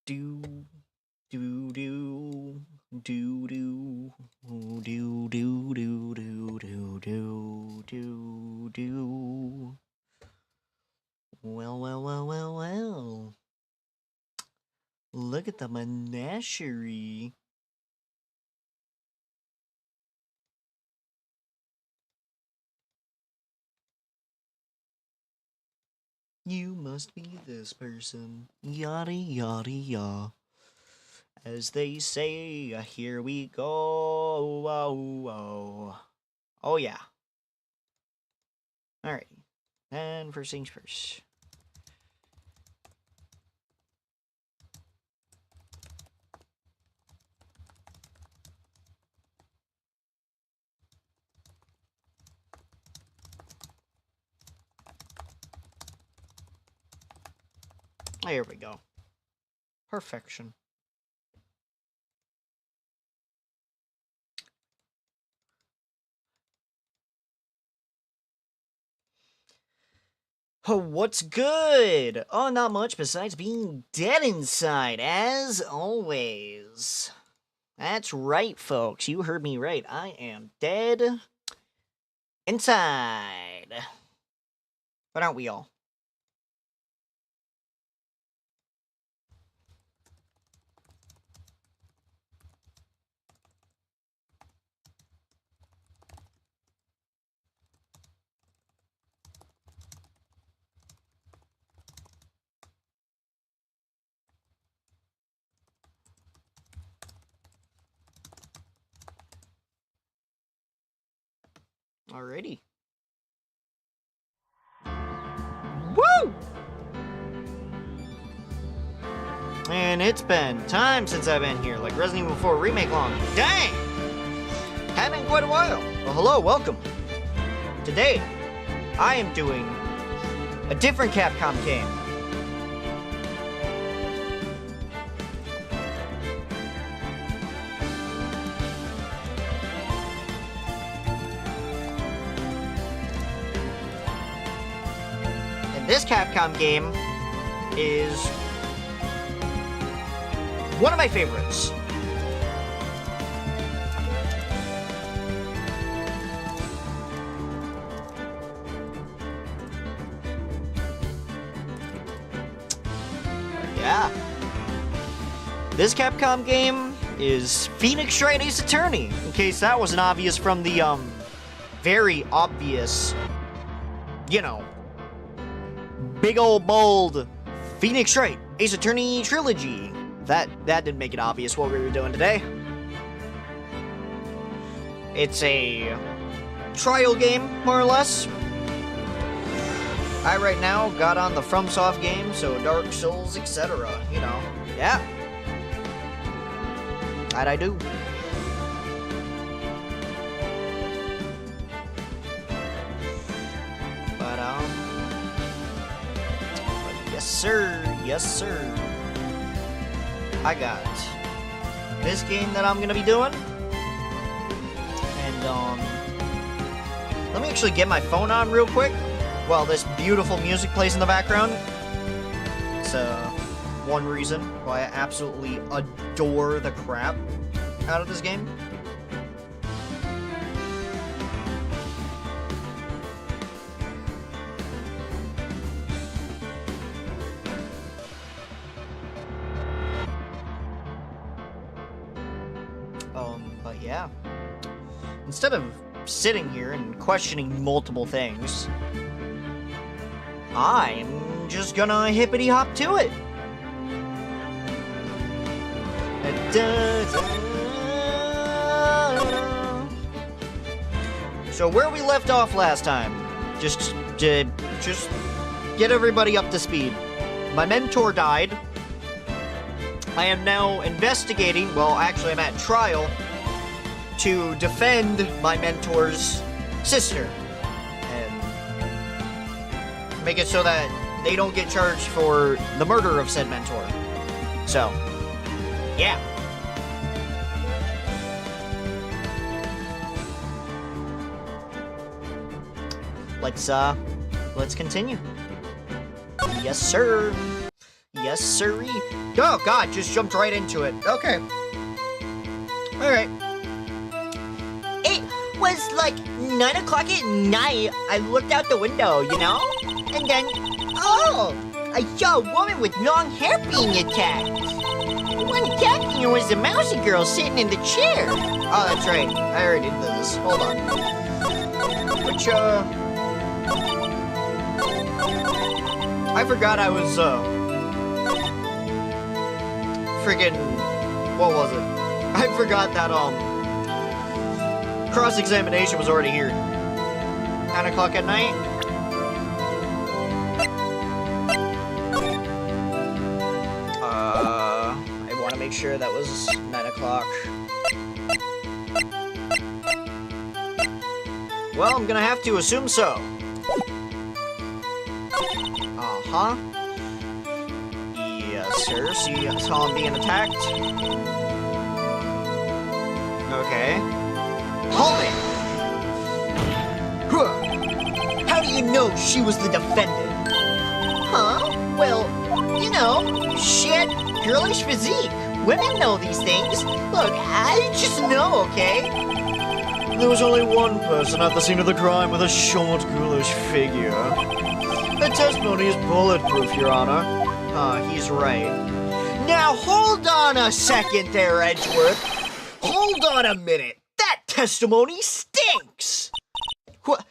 Do do do do do do do do do do do do do. Well. Look at the menagerie. You must be this person. Yada yada yada. As they say, here we go. Oh yeah. Alright. And first things first. There we go. Perfection. Oh, what's good? Oh, not much besides being dead inside, as always. That's right, folks. You heard me right. I am dead inside. But aren't we all? Alrighty. Woo! And it's been time since I've been here, like Resident Evil 4 Remake long. Dang! Hadn't been quite a while. Well, hello, welcome. Today, I am doing a different Capcom game. And this Capcom game is one of my favorites. Yeah. This Capcom game is Phoenix Wright Ace Attorney, in case that wasn't obvious from the, very obvious, big old bold Phoenix Wright Ace Attorney Trilogy. That didn't make it obvious what we were doing today. It's a trial game, more or less. I right now got on the FromSoft game, so Dark Souls, etc. Yeah. That I do. But yes sir. I got this game that I'm gonna be doing, and let me actually get my phone on real quick while this beautiful music plays in the background. It's one reason why I absolutely adore the crap out of this game. But yeah. Instead of sitting here and questioning multiple things, I'm just gonna hippity hop to it. So where we left off last time, just get everybody up to speed. My mentor died. I am now investigating, well, actually I'm at trial, to defend my mentor's sister. And make it so that they don't get charged for the murder of said mentor. So, yeah. Let's continue. Yes, sir. Yes, sirree. Oh, God, just jumped right into it. Okay. Alright. It was like 9 o'clock at night. I looked out the window, you know? And then, oh, I saw a woman with long hair being attacked. The one attacking her was the mousy girl sitting in the chair. Oh, that's right. I already did this. Hold on. Which, I forgot I was, friggin', what was it? I forgot that, cross-examination was already here. 9 o'clock at night? I want to make sure that was 9 o'clock. Well, I'm gonna have to assume so. Uh-huh. Yes, sir. See, I saw him being attacked. Okay. Hold it! Huh. How do you know she was the defendant? Huh? Well, you know, she had girlish physique. Women know these things. Look, I just know, okay? There was only one person at the scene of the crime with a short, ghoulish figure. The testimony is bulletproof, Your Honor. He's right. Now, hold on a second there, Edgeworth. Hold on a minute. That testimony stinks! What?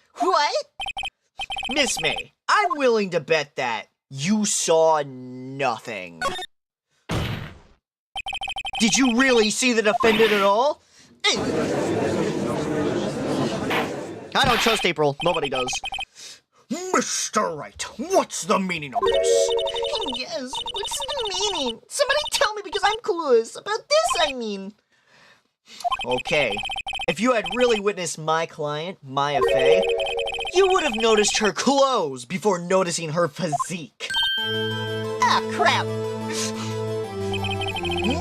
Miss May, I'm willing to bet that you saw nothing. Did you really see the defendant at all? I don't trust April. Nobody does. Mr. Wright, what's the meaning of this? Yes, what's the meaning? Somebody tell me because I'm clueless. About this, I mean. Okay. If you had really witnessed my client, Maya Fey, you would have noticed her clothes before noticing her physique. Ah, crap.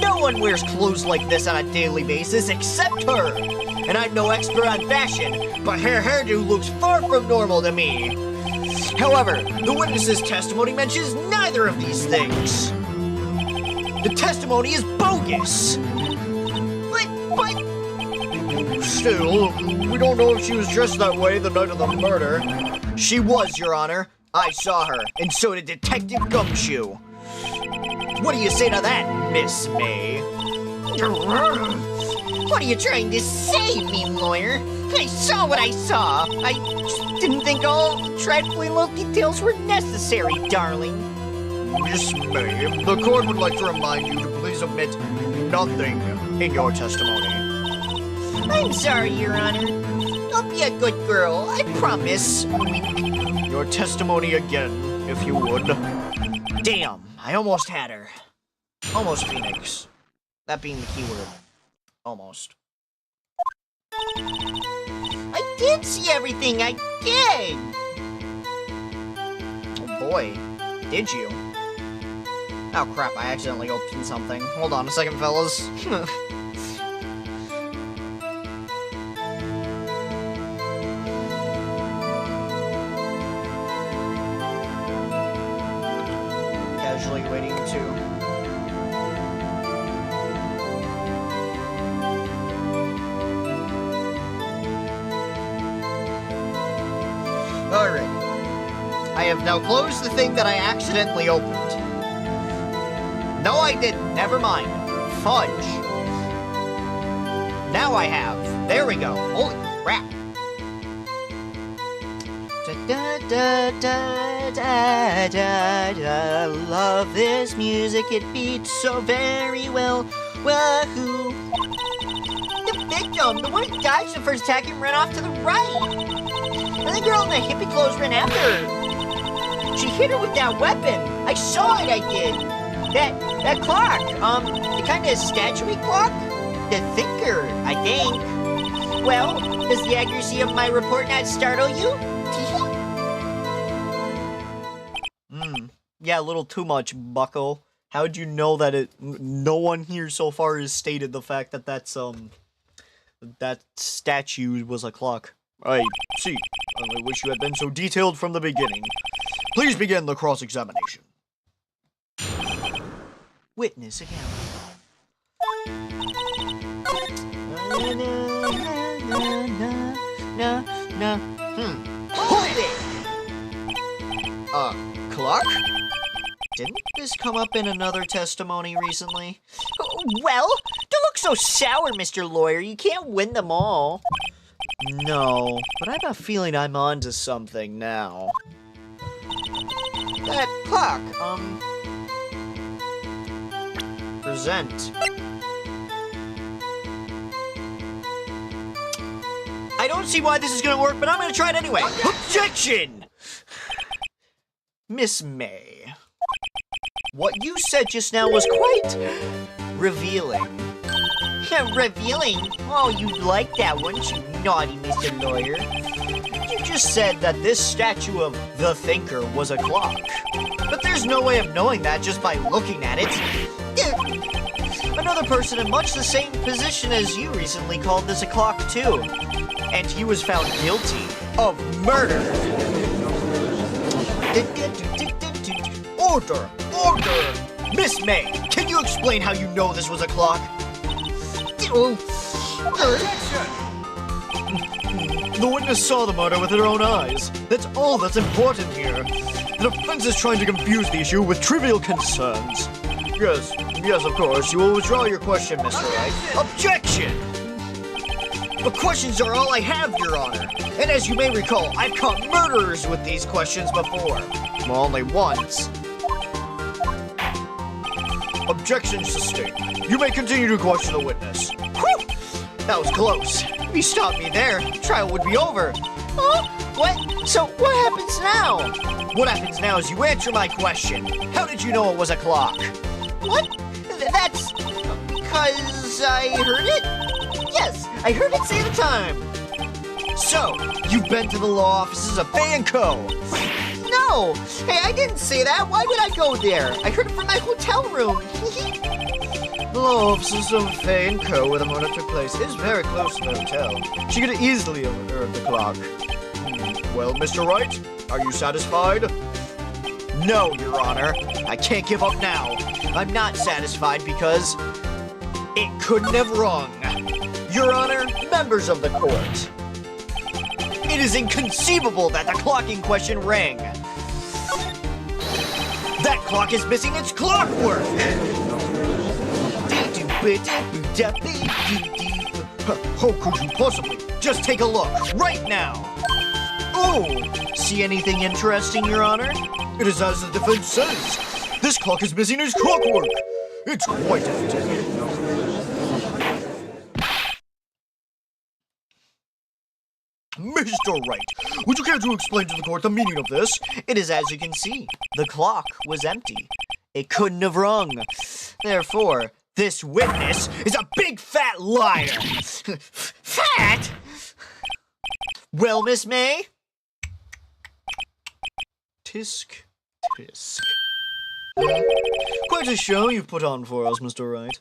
No one wears clothes like this on a daily basis except her. And I'm no expert on fashion, but her hairdo looks far from normal to me. However, the witness's testimony mentions neither of these things. The testimony is bogus. But... Still, we don't know if she was dressed that way the night of the murder. She was, Your Honor. I saw her, and so did Detective Gumshoe. What do you say to that, Miss May? What are you trying to say, mean lawyer? I saw what I saw. I just didn't think all the trifling little details were necessary, darling. Miss May, the court would like to remind you to please omit nothing in your testimony. I'm sorry, Your Honor. I'll be a good girl, I promise. Your testimony again, if you would. Damn, I almost had her. Almost Phoenix. That being the keyword. Almost. I did see everything, I did! Oh boy, did you? Oh crap, I accidentally opened something. Hold on a second, fellas. Casually waiting to... Alright. I have now closed the thing that I accidentally opened. No, I didn't. Never mind. Fudge. Now I have. There we go. Holy crap. Da, da, da, da, da, da. Love this music. It beats so very well. Wahoo. The victim, the one who dodged the first attack and ran off to the right. And the girl in the hippie clothes ran after her. She hit her with that weapon. I saw it, I did. That clock, the kind of statue-y clock? The thinker, I think. Well, does the accuracy of my report not startle you? Yeah, a little too much, bucko. How'd you know that no one here so far has stated the fact that that statue was a clock? I see. I wish you had been so detailed from the beginning. Please begin the cross-examination. witness again. Hold it! Clock? Didn't this come up in another testimony recently? Well, don't look so sour, Mr. Lawyer. You can't win them all. No, but I have a feeling I'm onto something now. That clock, present. I don't see why this is gonna work, but I'm gonna try it anyway. Objection! Miss May, what you said just now was quite revealing. Revealing? Oh, you'd like that, wouldn't you, naughty Mr. Lawyer? You just said that this statue of the Thinker was a clock. But there's no way of knowing that just by looking at it. Another person in much the same position as you recently called this a clock too. And he was found guilty of murder. Order! Order! Miss May, can you explain how you know this was a clock? The witness saw the murder with her own eyes. That's all that's important here. The defense is trying to confuse the issue with trivial concerns. Yes, of course. You will withdraw your question, Mr. Wright. Objection! The questions are all I have, Your Honor. And as you may recall, I've caught murderers with these questions before. Well, only once. Objection sustained. You may continue to question the witness. Whew! That was close. If you stopped me there, trial would be over. Huh? What? So what happens now? What happens now is you answer my question. How did you know it was a clock? What? That's because I heard it? Yes, I heard it say the time. So, you've been to the law offices of Fay & Co. No! Hey, I didn't say that. Why would I go there? I heard it from my hotel room. The law offices of Fay & Co. where the murder took place is very close to the hotel. She could easily have heard the clock. Well, Mr. Wright, are you satisfied? No, Your Honor. I can't give up now. I'm not satisfied because it couldn't have rung. Your Honor, members of the court. It is inconceivable that the clock in question rang. That clock is missing its clockwork. How could you possibly? Just take a look, right now. Oh, see anything interesting, Your Honor? It is as the defense says. This clock is missing its clockwork. It's quite empty. Mr. Wright, would you care to explain to the court the meaning of this? It is as you can see. The clock was empty. It couldn't have rung. Therefore, this witness is a big fat liar. Fat? Well, Miss May? Tisk, tisk. Quite a show you've put on for us, Mr. Wright.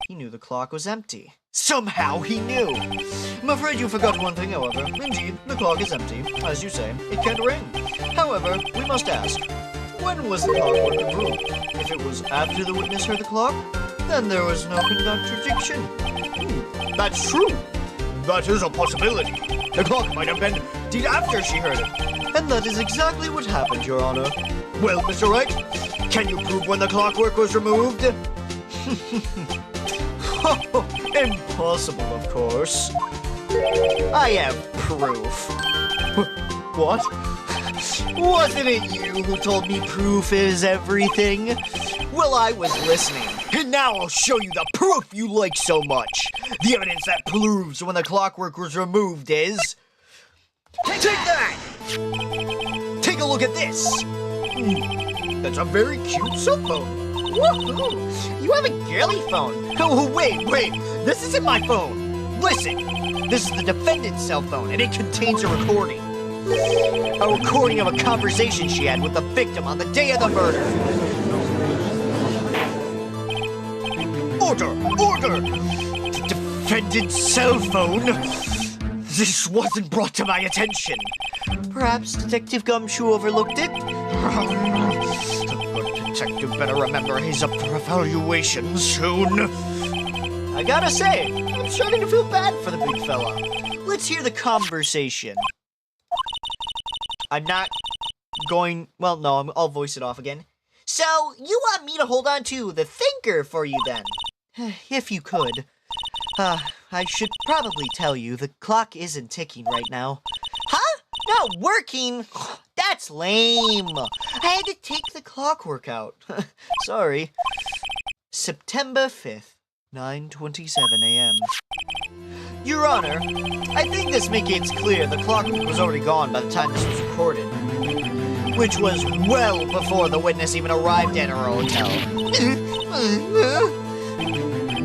He knew the clock was empty. Somehow he knew. I'm afraid you forgot one thing, however. Indeed, the clock is empty. As you say, it can't ring. However, we must ask, when was the clockwork removed? If it was after the witness heard the clock, then there was no contradiction. That's true. That is a possibility. The clock might have been indeed after she heard it. And that is exactly what happened, Your Honor. Well, Mr. Wright, can you prove when the clockwork was removed? Impossible, of course. I have proof. What? Wasn't it you who told me proof is everything? Well, I was listening. And now I'll show you the proof you like so much. The evidence that proves when the clockwork was removed is... Take that! Take a look at this. That's a very cute cell phone. Woohoo! You have a girly phone. Oh, wait. This isn't my phone. Listen. This is the defendant's cell phone, and it contains a recording. A recording of a conversation she had with the victim on the day of the murder. Order! The defendant's cell phone? This wasn't brought to my attention. Perhaps Detective Gumshoe overlooked it? But detective better remember he's up for evaluation soon. I gotta say, I'm starting to feel bad for the big fella. Let's hear the conversation. I'm not going... Well, no, I'll voice it off again. So, you want me to hold on to the thinker for you then? If you could. I should probably tell you, the clock isn't ticking right now. Huh? Not working? That's lame. I had to take the clockwork out. Sorry. September 5th, 9:27 a.m. Your Honor, I think this makes it clear the clockwork was already gone by the time this was recorded. Which was well before the witness even arrived at her hotel.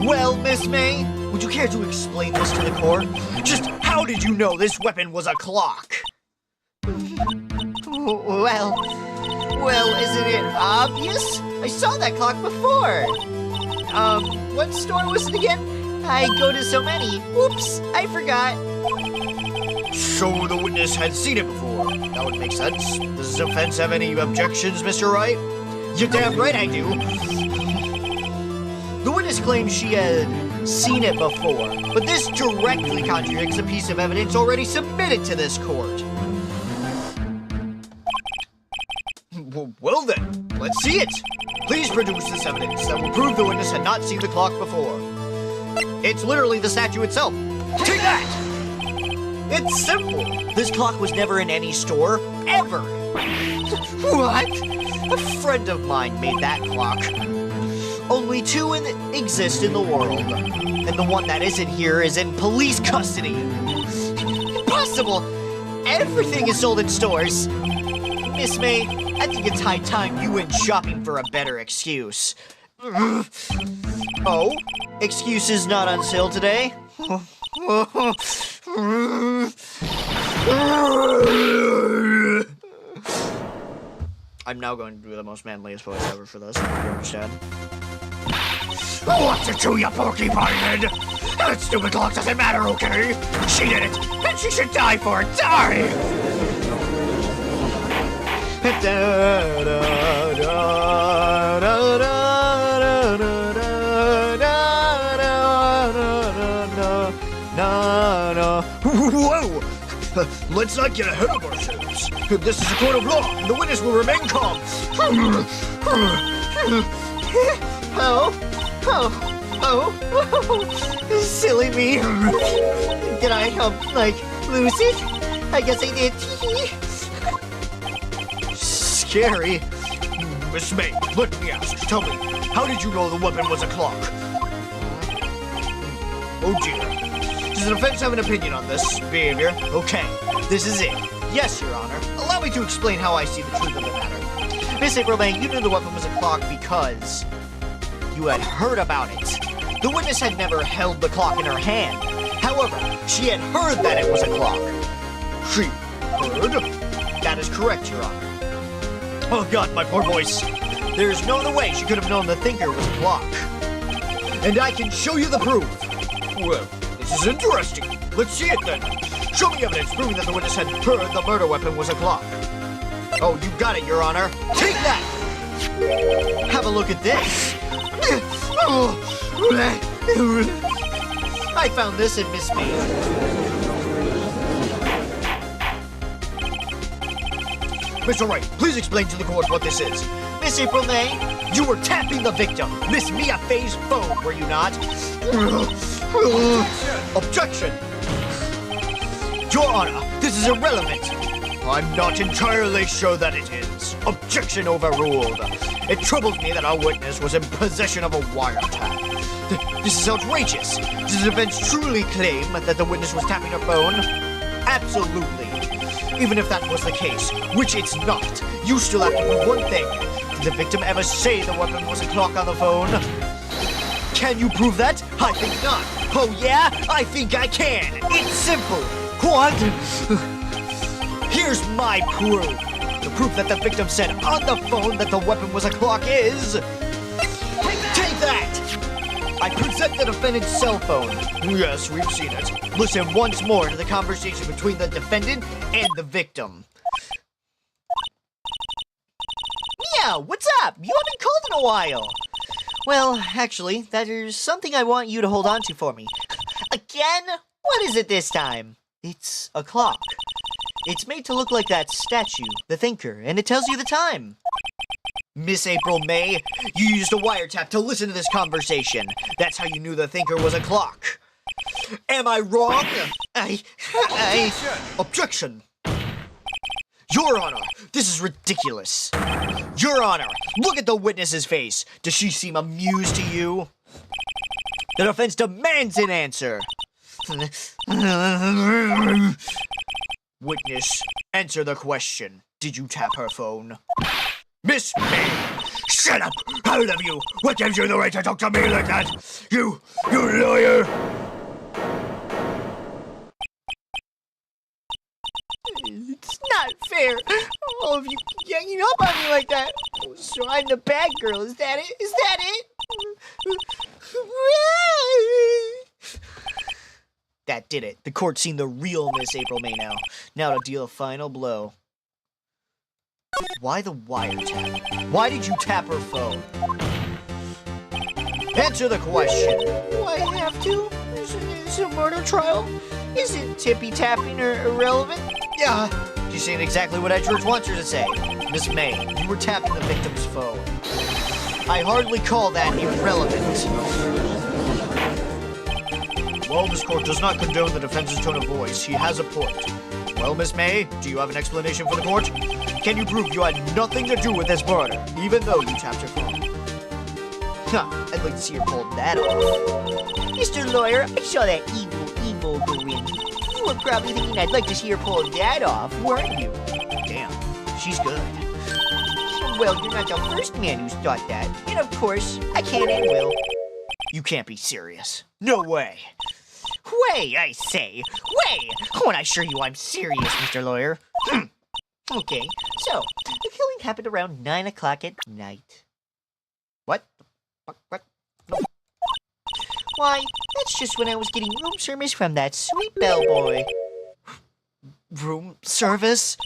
Well, Miss May, would you care to explain this to the court? Just how did you know this weapon was a clock? Well, isn't it obvious? I saw that clock before. What store was it again? I go to so many. Whoops, I forgot. So the witness had seen it before. That would make sense. Does this offense have any objections, Mr. Wright? You're damn right I do. The witness claims she had seen it before, but this directly contradicts a piece of evidence already submitted to this court. Well then, let's see it. Please produce this evidence that will prove the witness had not seen the clock before. It's literally the statue itself. Take that! It's simple. This clock was never in any store, ever. What? A friend of mine made that clock. Only two exist in the world, and the one that isn't here is in police custody. Impossible! Everything is sold in stores. Miss May, I think it's high time you went shopping for a better excuse. Oh? Excuses not on sale today? I'm now going to do the most manliest voice ever for this, if you understand. What's it to you, porcupine head? That stupid clock doesn't matter, okay? She did it, and she should die for it. Die! Whoa! Let's not get ahead of ourselves. This is a court of law, and the witness will remain calm. Oh, silly me. Did I, lose it? I guess I did. Scary. Miss May, let me ask, tell me, how did you know the weapon was a clock? Oh dear. Does an offense have an opinion on this behavior? Okay, this is it. Yes, Your Honor. Allow me to explain how I see the truth of the matter. Miss April May, you knew the weapon was a clock because you had heard about it. The witness had never held the clock in her hand. However, she had heard that it was a clock. She heard? That is correct, Your Honor. Oh God, my poor voice. There's no other way she could have known the thinker was a clock. And I can show you the proof. Well, this is interesting. Let's see it then. Show me evidence proving that the witness had heard the murder weapon was a clock. Oh, you got it, Your Honor. Take that! Have a look at this. I found this in Miss May. Mr. Wright, please explain to the court what this is. Miss April May, you were tapping the victim, Miss Mia Fey's phone, were you not? Objection! Your Honor, this is irrelevant. I'm not entirely sure that it is. Objection overruled. It troubles me that our witness was in possession of a wiretap. This is outrageous. Does the defense truly claim that the witness was tapping her phone? Absolutely. Even if that was the case, which it's not, you still have to prove one thing. Did the victim ever say the weapon was a clock on the phone? Can you prove that? I think not. Oh yeah? I think I can. It's simple. What? Here's my proof. The proof that the victim said on the phone that the weapon was a clock is... Take that! I present the defendant's cell phone. Yes, we've seen it. Listen once more to the conversation between the defendant and the victim. Mia, what's up? You haven't called in a while. Well, actually, there's something I want you to hold on to for me. Again? What is it this time? It's a clock. It's made to look like that statue, the Thinker, and it tells you the time. Miss April May, you used a wiretap to listen to this conversation. That's how you knew the Thinker was a clock. Am I wrong? Objection! Your Honor, this is ridiculous. Your Honor, look at the witness's face. Does she seem amused to you? The defense demands an answer. Witness, answer the question. Did you tap her phone? Miss May! Shut up! How of you! What gives you the right to talk to me like that? You lawyer! It's not fair. All of you ganging up on me like that. So I'm the bad girl, is that it? Is that it? That did it. The court's seen the real Miss April May now. Now to deal a final blow. Why the wiretap? Why did you tap her phone? Answer the question. Do I have to? Is it a murder trial? Isn't tippy-tapping or irrelevant? Yeah. She's saying exactly what Edgeworth wants her to say. Miss May, you were tapping the victim's phone. I hardly call that irrelevant. While this court does not condone the defense's tone of voice, he has a point. Well, Miss May, do you have an explanation for the court? Can you prove you had nothing to do with this murder, even though you tapped her phone? Huh, I'd like to see her pull that off. Mr. Lawyer, I saw that evil grin. You were probably thinking I'd like to see her pull that off, weren't you? Damn, she's good. Well, you're not the first man who's thought that. And of course, I can and will. You can't be serious. No way. Way, I say. Way! When I assure you I'm serious, Mr. Lawyer. Okay, so, the killing happened around 9 o'clock at night. What? No. Why, that's just when I was getting room service from that sweet bellboy. Room service?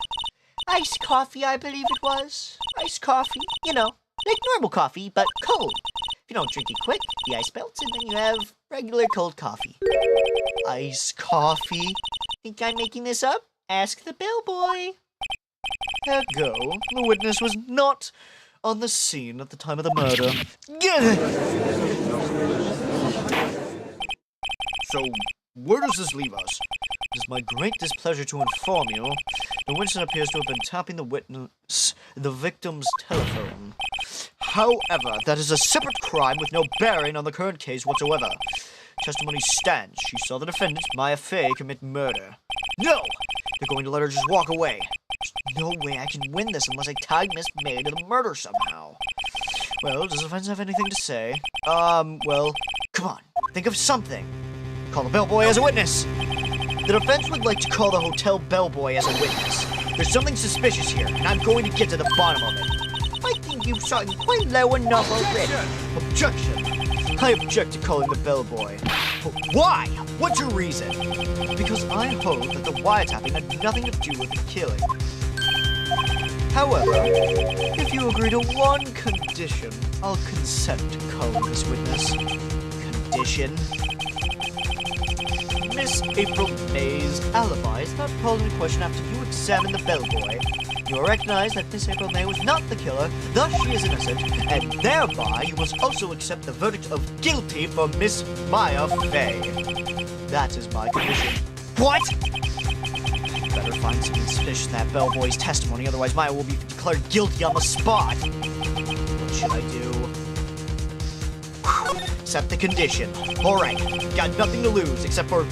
Iced coffee, I believe it was. Iced coffee, you know, like normal coffee, but cold. If you don't drink it quick, the ice melts and then you have regular cold coffee. Iced coffee? Think I'm making this up? Ask the bellboy. Ergo, the witness was not on the scene at the time of the murder. So, where does this leave us? It is my great displeasure to inform you, the witness appears to have been tapping the victim's telephone. However, that is a separate crime with no bearing on the current case whatsoever. Testimony stands. She saw the defendant, Maya Fey, commit murder. No! They're going to let her just walk away. There's no way I can win this unless I tie Miss May to the murder somehow. Well, does the defense have anything to say? Well, come on. Think of something. Call the bellboy as a witness. The defense would like to call the hotel bellboy as a witness. There's something suspicious here, and I'm going to get to the bottom of it. I think you've shot quite low enough already. Objection! I object to calling the bellboy. But why? What's your reason? Because I hold that the wiretapping had nothing to do with the killing. However, if you agree to one condition, I'll consent to calling this witness. Condition? Miss April May's alibi is not called into question after you examine the bellboy. You will recognize that Miss April May was not the killer, thus she is innocent, and thereby you must also accept the verdict of guilty for Miss Maya Fey. That is my condition. What? Better find something suspicious in that bellboy's testimony, otherwise Maya will be declared guilty on the spot. What should I do? Accept the condition. Alright, got nothing to lose except for,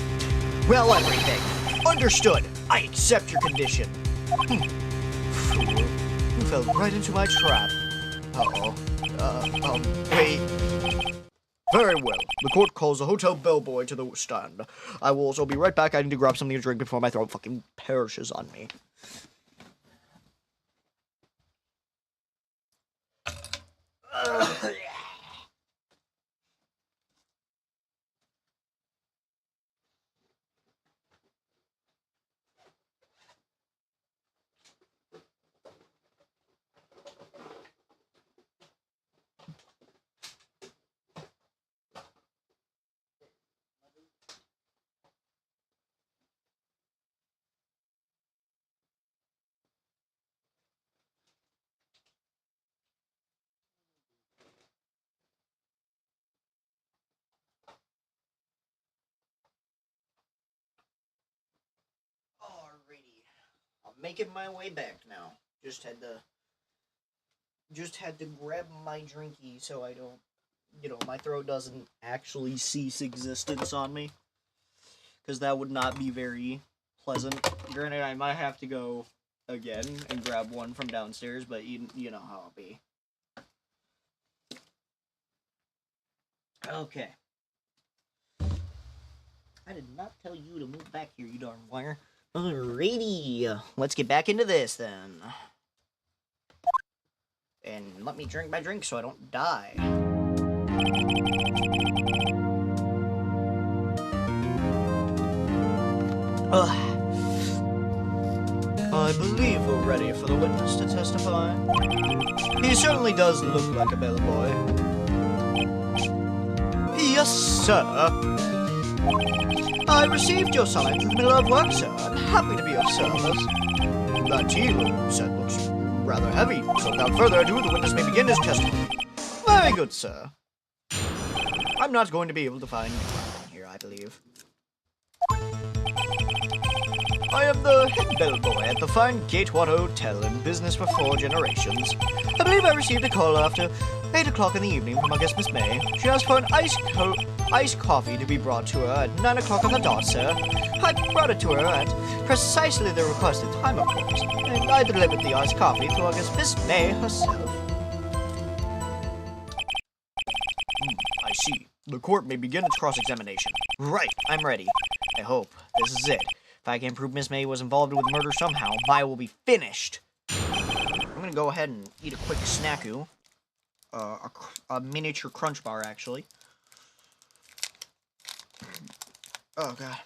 well, everything. Understood. I accept your condition. Fool. You fell right into my trap. Uh-oh. Wait. Very well. The court calls the hotel bellboy to the stand. I will also be right back. I need to grab something to drink before my throat fucking perishes on me. making my way back now. Just had to grab my drinky so I don't, my throat doesn't actually cease existence on me. Because that would not be very pleasant. Granted, I might have to go again and grab one from downstairs, but you know how it'll be. Okay. I did not tell you to move back here, you darn wire. Alrighty, let's get back into this then. And let me drink my drink so I don't die. I believe we're ready for the witness to testify. He certainly does look like a bellboy. Yes, sir. I received your summons in the middle of work, sir. I'm happy to be of service. That tea, you said, looks rather heavy, so without further ado, the witness may begin his testimony. Very good, sir. I'm not going to be able to find here, I believe. I am the head bellboy at the fine Gatewater Hotel in business for 4 generations. I believe I received a call after 8 o'clock in the evening from, I guess, Miss May. She asked for an iced coffee to be brought to her at 9 o'clock on the dot, sir. I brought it to her at precisely the requested time, of course, and I delivered the iced coffee to, I guess, Miss May herself. I see. The court may begin its cross-examination. Right, I'm ready. I hope this is it. If I can prove Miss May was involved with murder somehow, I will be finished. I'm gonna go ahead and eat a quick snacku. A miniature crunch bar, actually. Oh, God.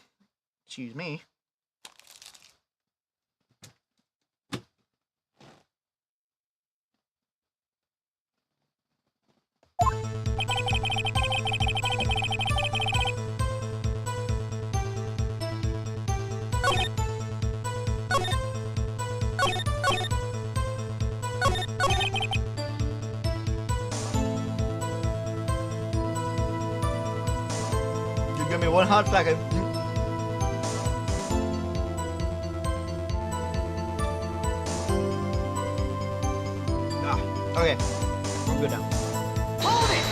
Excuse me. Give me 1 hot second. Okay. We're good now. Hold it!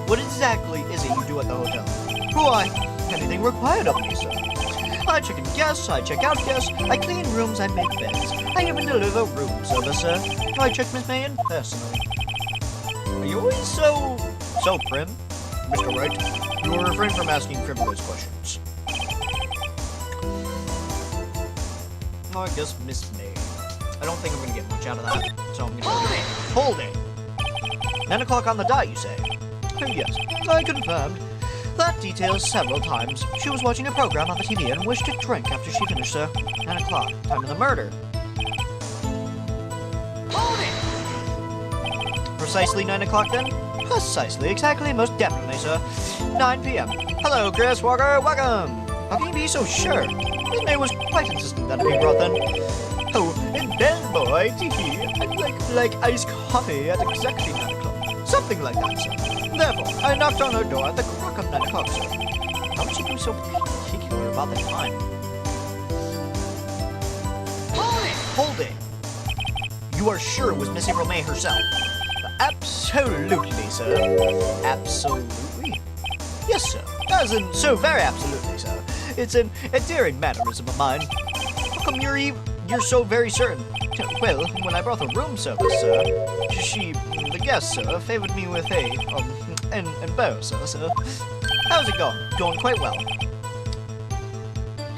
What exactly is it you do at the hotel? Why, anything required of me, sir. I check in guests, I check out guests, I clean rooms, I make beds. I even deliver room service, sir. I check Miss May in personally. Are you always so prim? Mr. Wright, you will refrain from asking frivolous questions. Oh, I guess Miss May. I don't think I'm gonna get much out of that, so I'm gonna hold it. 9 o'clock on the dot, you say? Oh, yes, I confirmed. That details several times. She was watching a program on the TV and wished to drink after she finished, sir. 9 o'clock, time of the murder. Hold it! Precisely 9 o'clock then? Precisely, exactly, most definitely, sir. 9 p.m. Hello, Chris Walker, welcome! How can you be so sure? Miss May was quite insistent that it be brought then. Oh, and bellboy, tee-hee, I'd like iced coffee at exactly 9 o'clock. Something like that, sir. Therefore, I knocked on her door at the clock of 9 o'clock, sir. How would she be so particular about the time? Hold it! You are sure it was Miss April May herself? Absolutely, sir. Absolutely. Yes, sir. As in, so very absolutely, sir. It's an endearing mannerism of mine. How come you're so very certain? Well, when I brought the room service, sir, the guest, sir, favored me with an bow, sir. How's it going? Going quite well.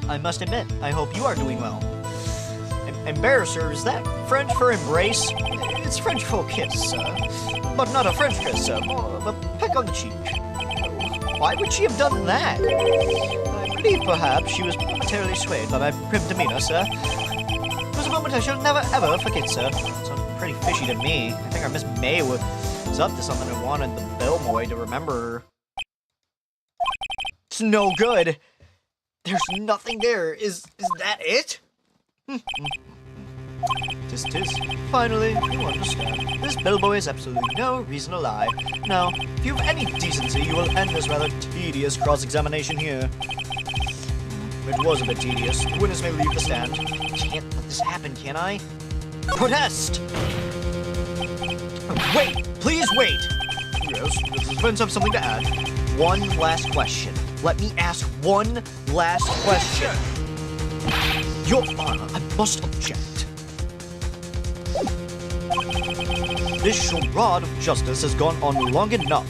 I must admit, I hope you are doing well. Embarrasser, is that French for embrace? It's French for kiss, sir. But not a French kiss, sir, more of a peck on the cheek. Why would she have done that? I believe perhaps she was momentarily swayed by my prim demeanor, sir. It was a moment I shall never ever forget, sir. Sounds pretty fishy to me. I think our Miss May was up to something and wanted the bellboy to remember her. It's no good. There's nothing there. Is that it? Tis. Finally, you understand. This bellboy has absolutely no reason to lie. Now, if you have any decency, you will end this rather tedious cross-examination here. it was a bit tedious. The witness may leave the stand. Can't let this happen, can I? Protest! Wait! Please wait! Yes, does the defense have something to add? One last question. Let me ask one last question. Your Honor, I must object. This charade of justice has gone on long enough.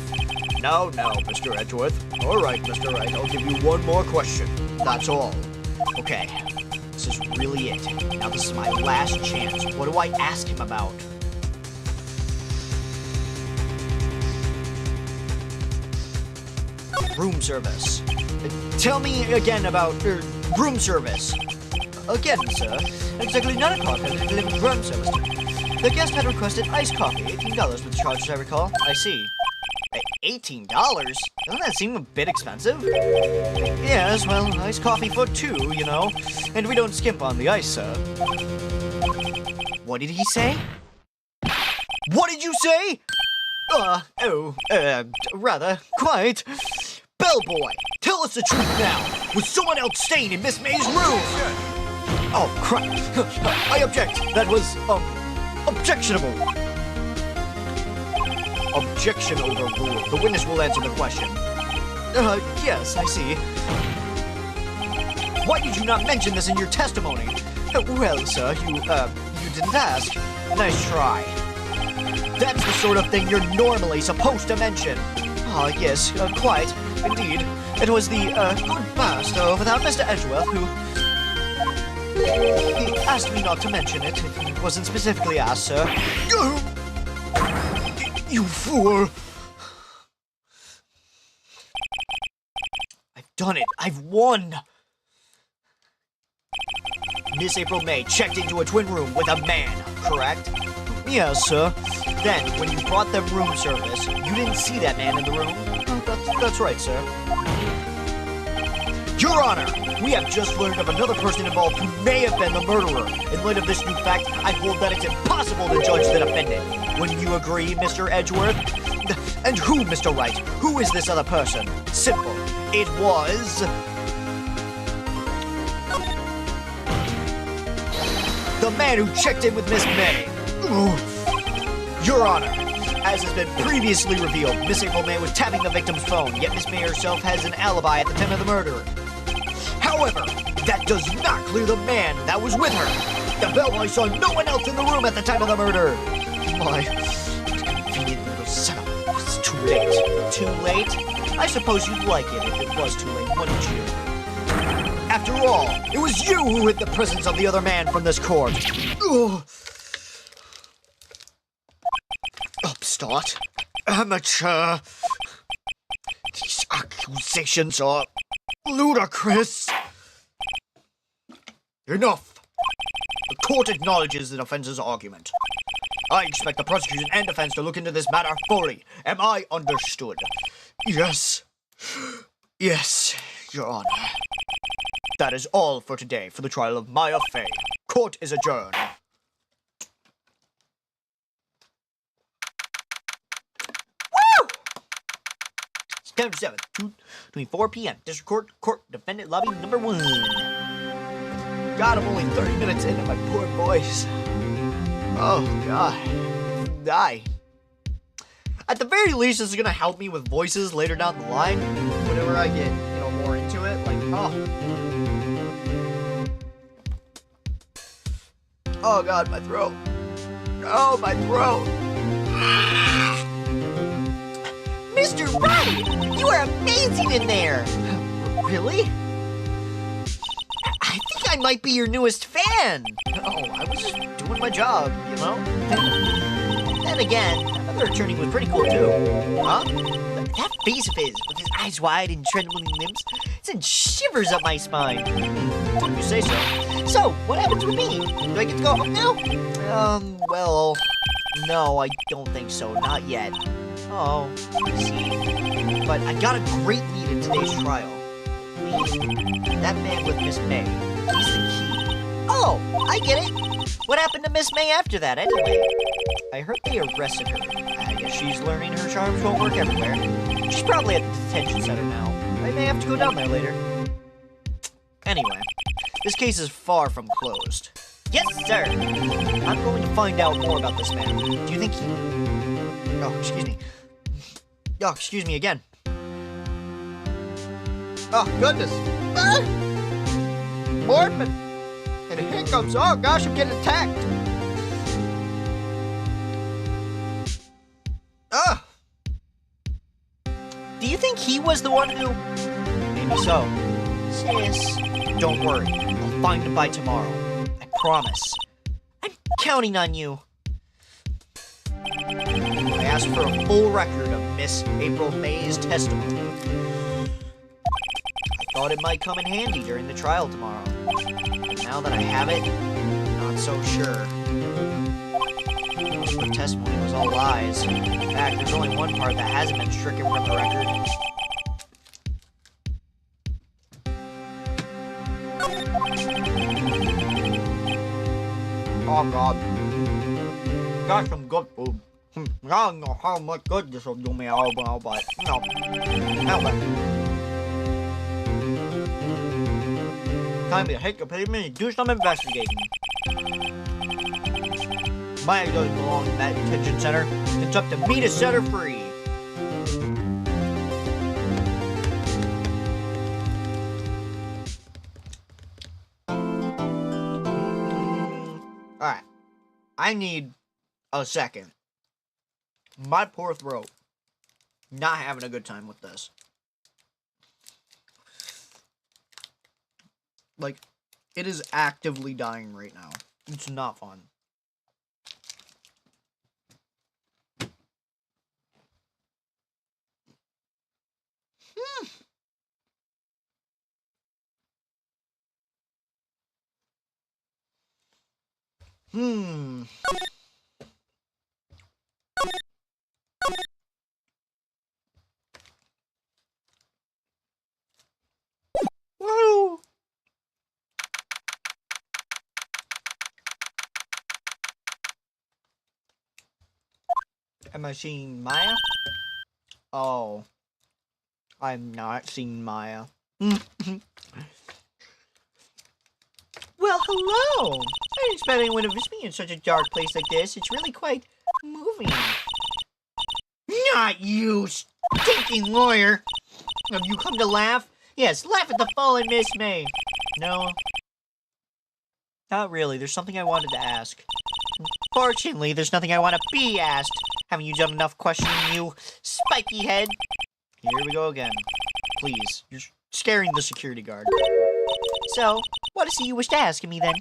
Now, Mr. Edgeworth. All right, Mr. Wright, I'll give you one more question. That's all. Okay, this is really it. Now this is my last chance. What do I ask him about? Room service. Tell me again about room service. Again, sir. Exactly 9 o'clock I delivered room service. The guest had requested iced coffee, $18 with the charge, as I recall. I see. $18? Doesn't that seem a bit expensive? Yes, well, iced coffee for 2, you know. And we don't skimp on the ice, sir. What did he say? What did you say? Rather, quite. Bellboy, tell us the truth now. Was someone else staying in Miss May's room? Oh, crap. I object. That was, objectionable. Objection overruled. The witness will answer the question. Yes, I see. Why did you not mention this in your testimony? Well, sir, you didn't ask. Nice try. That's the sort of thing you're normally supposed to mention. Ah, yes, quite. Indeed. It was the, good master without Mr. Edgeworth who... He asked me not to mention it. It wasn't specifically asked, sir. You fool! I've done it. I've won! Miss April May checked into a twin room with a man, correct? Yes, sir. Then, when you brought them room service, you didn't see that man in the room? That's right, sir. Your Honor, we have just learned of another person involved who may have been the murderer. In light of this new fact, I hold that it's impossible to judge the defendant. Wouldn't you agree, Mr. Edgeworth? And who, Mr. Wright? Who is this other person? Simple. It was... the man who checked in with Miss May. Your Honor, as has been previously revealed, Miss April May was tapping the victim's phone, yet Miss May herself has an alibi at the time of the murder. However, that does not clear the man that was with her. The bellboy saw no one else in the room at the time of the murder. My convenient little setup. It's too late. Too late? I suppose you'd like it if it was too late, wouldn't you? After all, it was you who hid the presence of the other man from this court. Ugh. Upstart. Amateur. These accusations are ludicrous. Enough. The court acknowledges the defense's argument. I expect the prosecution and defense to look into this matter fully. Am I understood? Yes. Yes, Your Honor. That is all for today for the trial of Maya Fey. Court is adjourned. Woo! September 7th, 2:24 p.m. District Court, Defendant Lobby number 1. God, I'm only 30 minutes into my poor voice. Oh, God. Die. At the very least, this is going to help me with voices later down the line. Whenever I get, more into it. Like, oh, God, my throat. Oh, my throat. Mr. Wright, you are amazing in there. Really? I think I might be your newest fan. Oh, I was just doing my job, Then again, another attorney was pretty cool too. Huh? That face of his, with his eyes wide and trembling limbs, sends shivers up my spine. You say so. So, what happens with me? Do I get to go home now? Well, no, I don't think so. Not yet. Oh, I see. But I got a great lead in today's trial. That man with Miss May, he's the key. Oh, I get it. What happened to Miss May after that, anyway? I heard they arrested her. I guess she's learning her charms won't work everywhere. She's probably at the detention center now. I may have to go down there later. Anyway, this case is far from closed. Yes, sir. I'm going to find out more about this man. Do you think he... Oh, excuse me. Oh, excuse me again. Oh, goodness. Ah! Boardman. And hiccups. Oh, gosh, I'm getting attacked. Ah! Do you think he was the one who... Maybe so. Sis. Don't worry. I'll find him by tomorrow. I promise. I'm counting on you. I asked for a full record of Miss April May's testimony. I thought it might come in handy during the trial tomorrow. But now that I have it, I'm not so sure. Most of her testimony was all lies. In fact, there's only one part that hasn't been stricken from the record. Oh God. Got some good food. I don't know how much good this will do me all well, but no. Time to take a pavement and do some investigating. Maya doesn't belong in that detention center. It's up to me to set her free. Alright. I need a second. My poor throat. Not having a good time with this. Like, it is actively dying right now. It's not fun. Woo! Am I seeing Maya? Oh. I'm not seeing Maya. Well, hello. I didn't expect anyone to visit me in such a dark place like this. It's really quite moving. Not you, stinking lawyer. Have you come to laugh? Yes, laugh at the fallen Miss May. No. Not really. There's something I wanted to ask. Fortunately, there's nothing I want to be asked. Haven't you done enough questioning, you spiky head? Here we go again. Please. You're scaring the security guard. So, what is it you wish to ask me then?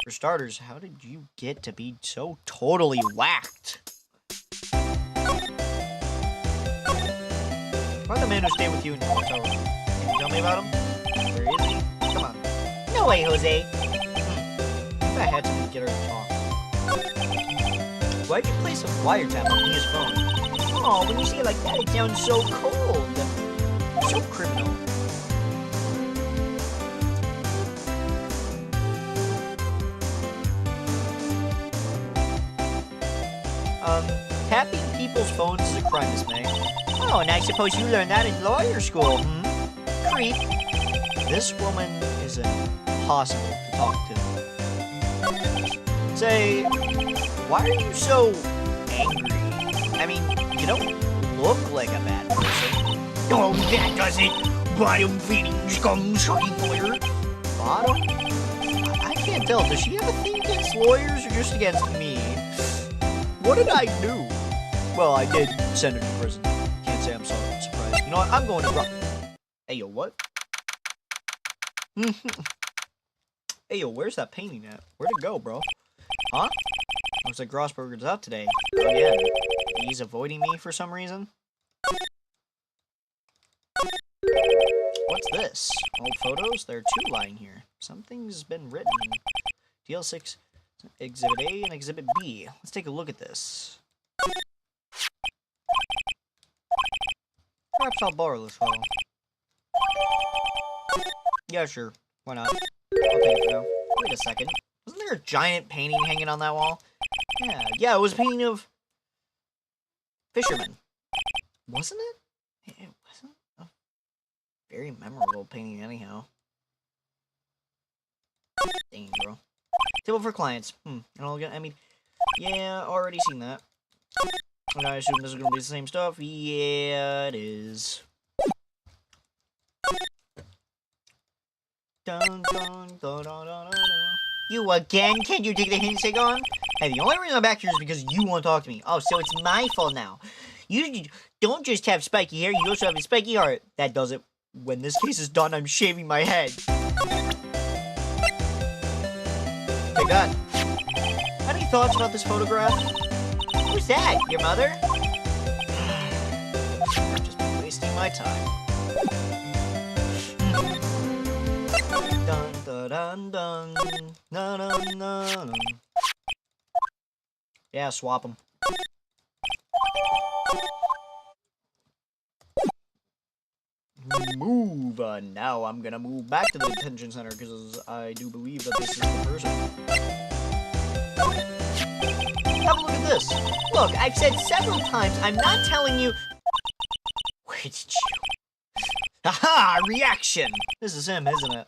For starters, how did you get to be so totally whacked? Why'd the man who stayed with you in your hotel room? Can you tell me about him? Where is he? Come on. No way, Jose. If I had to get her to talk. Why'd you place a wiretap on Mia's phone? Oh, when you say it like that, it sounds so cold. So criminal. Tapping people's phones is a crime, Miss May. Oh, and I suppose you learned that in lawyer school, Creep. This woman is impossible to talk to. Say, why are you so angry? I mean, you don't look like a bad person. Oh, that does it. Bottom feeding scum sucking lawyer. Bottom? I can't tell. Does she have a thing against lawyers or just against me? What did I do? Well, I did send her to prison. Can't say I'm so surprised. You know what? I'm going to... Hey, yo, what? Hey, yo, where's that painting at? Where'd it go, bro? Huh? Looks like Grossberger's out today. Again. He's avoiding me for some reason? What's this? Old photos? There are two lying here. Something's been written. DL6, Exhibit A and Exhibit B. Let's take a look at this. Perhaps I'll borrow this file. Yeah, sure. Why not? I'll take it for now. Wait a second. Wasn't there a giant painting hanging on that wall? Yeah, it was a painting of... fishermen. Wasn't it? It wasn't a very memorable painting anyhow. Dang, bro. Table for clients. And I'll get, I mean, yeah, already seen that. And I assume this is gonna be the same stuff. Yeah, it is. Dun, dun, dun, dun, dun, dun, dun. You again? Can't you take the hint, Sagon? Hey, the only reason I'm back here is because you want to talk to me. Oh, so it's my fault now. You don't just have spiky hair, you also have a spiky heart. That does it. When this case is done, I'm shaving my head. Take that. Any thoughts about this photograph? Who's that? Your mother? Just wasting my time. Dun dun dun dun dun dun dun. Yeah, swap them. Move. Now I'm gonna move back to the detention center because I do believe that this is the person. Have a look at this. Look, I've said several times, I'm not telling you... Where did you... Aha! Reaction! This is him, isn't it?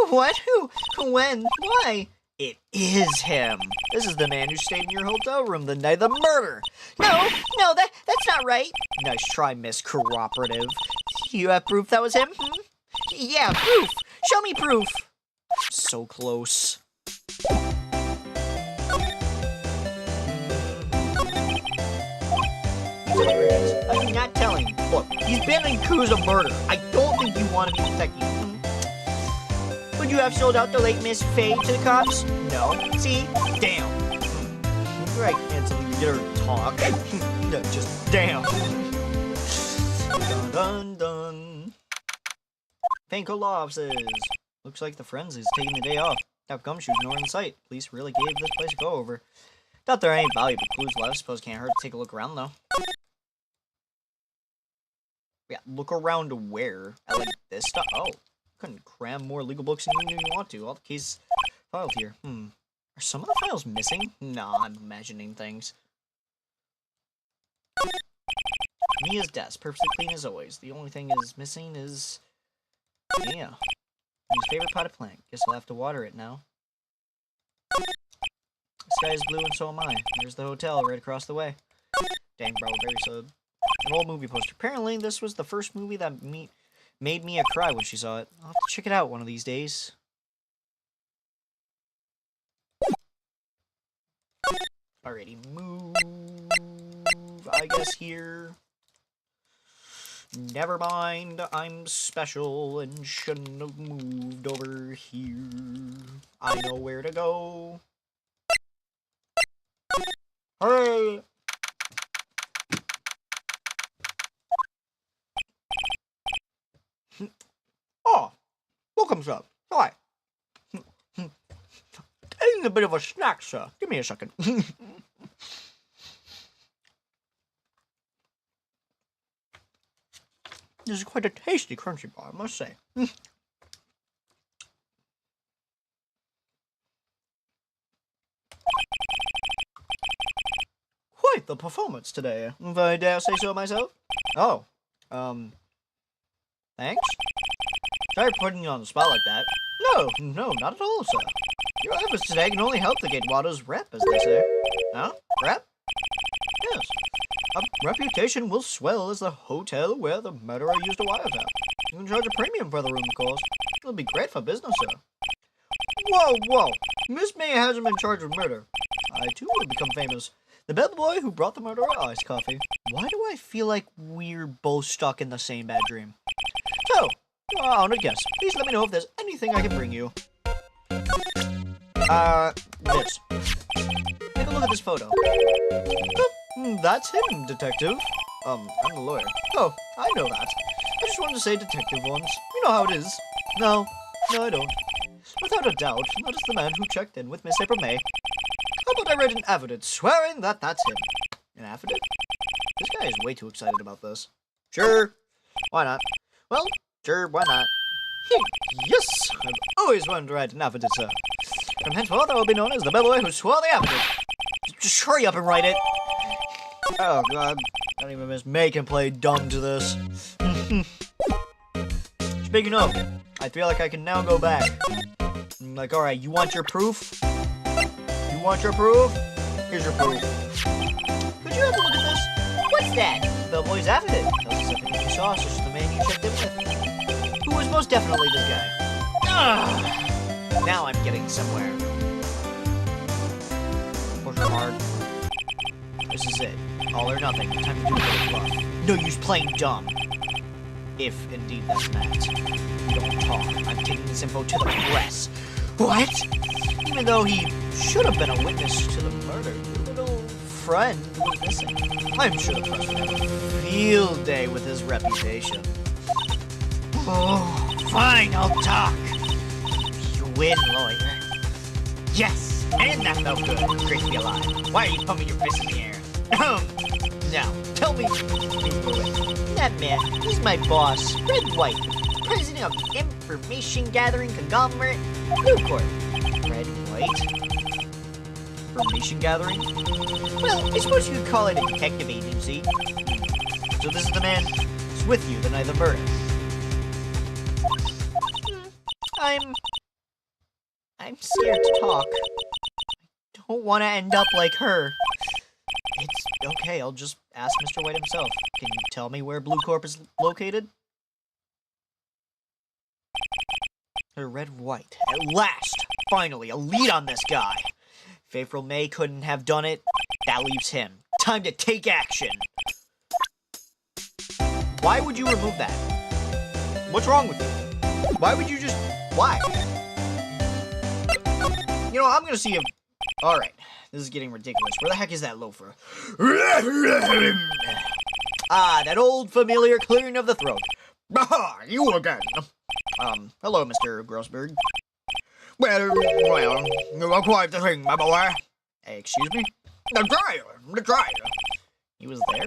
What? Who? When? Why? It is him. This is the man who stayed in your hotel room the night of the murder. No, that's not right. Nice try, Miss Cooperative. You have proof that was him? Yeah, proof. Show me proof. So close. I'm not telling you. Look, he's been accused of murder. I don't think you want to be detective. Would you have sold out the late Miss Faye to the cops? No. See? Damn. Right, canceling to get her to talk. No, just damn. Dun dun dun. Panko Law Offices. Looks like the Friends is taking the day off. Without gumshoes nor in sight. Police really gave this place a go over. Doubt there are any valuable clues left. Suppose can't hurt to take a look around though. Yeah, look around where? At like this stuff? Oh. Couldn't cram more legal books than you want to. All the cases filed here. Are some of the files missing? Nah, I'm imagining things. Mia's desk, perfectly clean as always. The only thing is missing is... yeah. His favorite potted plant. Guess I'll have to water it now. The sky is blue and so am I. There's the hotel right across the way. Dang, bro, very sad. An old movie poster. Apparently, this was the first movie that made Mia cry when she saw it. I'll have to check it out one of these days. Alrighty, move. I guess here. Never mind, I'm special and shouldn't have moved over here. I know where to go. Hooray! Oh, welcome, sir. Hi. I need a bit of a snack, sir. Give me a second. This is quite a tasty crunchy bar, I must say. Quite the performance today, if I dare say so myself. Oh, thanks? Sorry for putting you on the spot like that. No, not at all, sir. Your efforts today can only help the Gatewaters rep, as they say. Huh? Rep? Yes. A reputation will swell as the hotel where the murderer used a wiretap. You can charge a premium for the room, of course. It'll be great for business, sir. Whoa! Miss May hasn't been charged with murder. I, too, will become famous. The bellboy who brought the murderer iced coffee. Why do I feel like we're both stuck in the same bad dream? So, honored guest, please let me know if there's anything I can bring you. This. Take a look at this photo. That's him, detective. I'm the lawyer. Oh, I know that. I just wanted to say detective once. You know how it is. No, I don't. Without a doubt, that is the man who checked in with Miss April May. How about I read an affidavit swearing that that's him? An affidavit? This guy is way too excited about this. Sure. Why not? Well, sure, why not? Yes! I've always wanted to write an affidavit, sir. From henceforth, I will be known as the bellboy who swore the affidavit. Just hurry up and write it. Oh, God. Not even Miss May can play dumb to this. Speaking of, I feel like I can now go back. I'm like, alright, you want your proof? You want your proof? Here's your proof. Could you have a look at this? What's that? Bellboy's affidavit. Tells us everything you saw, so it's the man you checked in with. Who was most definitely this guy. Ugh. Now I'm getting somewhere. Push hard. This is it. All or nothing. Time to do a bluff. No use playing dumb. If indeed that's meant. You don't talk. I'm taking this info to the press. What? Even though he should have been a witness to the murder, your little friend was missing. I'm sure the press would have a field day with his reputation. Oh, fine, I'll talk. You win, lawyer. Yes, and that felt good. Great to be alive. Why are you pumping your fist in the air? Now, tell me. That man, he's my boss, Red White, president of the information gathering conglomerate, Blue Corp. Red, White? Information gathering? Well, I suppose you could call it a detective agency. So this is the man who's with you the night of the murder. I'm scared to talk. I don't want to end up like her. It's okay, I'll just ask Mr. White himself. Can you tell me where Blue Corp is located? Red White. At last! Finally, a lead on this guy! If April May couldn't have done it, that leaves him. Time to take action! Why would you remove that? What's wrong with you? Why would you just... Why? You know, I'm gonna see if... Alright, this is getting ridiculous. Where the heck is that loafer? Ah, that old familiar clearing of the throat. Ah, you again. Hello, Mr. Grossberg. Well, you are quite the thing, my boy. Hey, excuse me? The trial. He was there?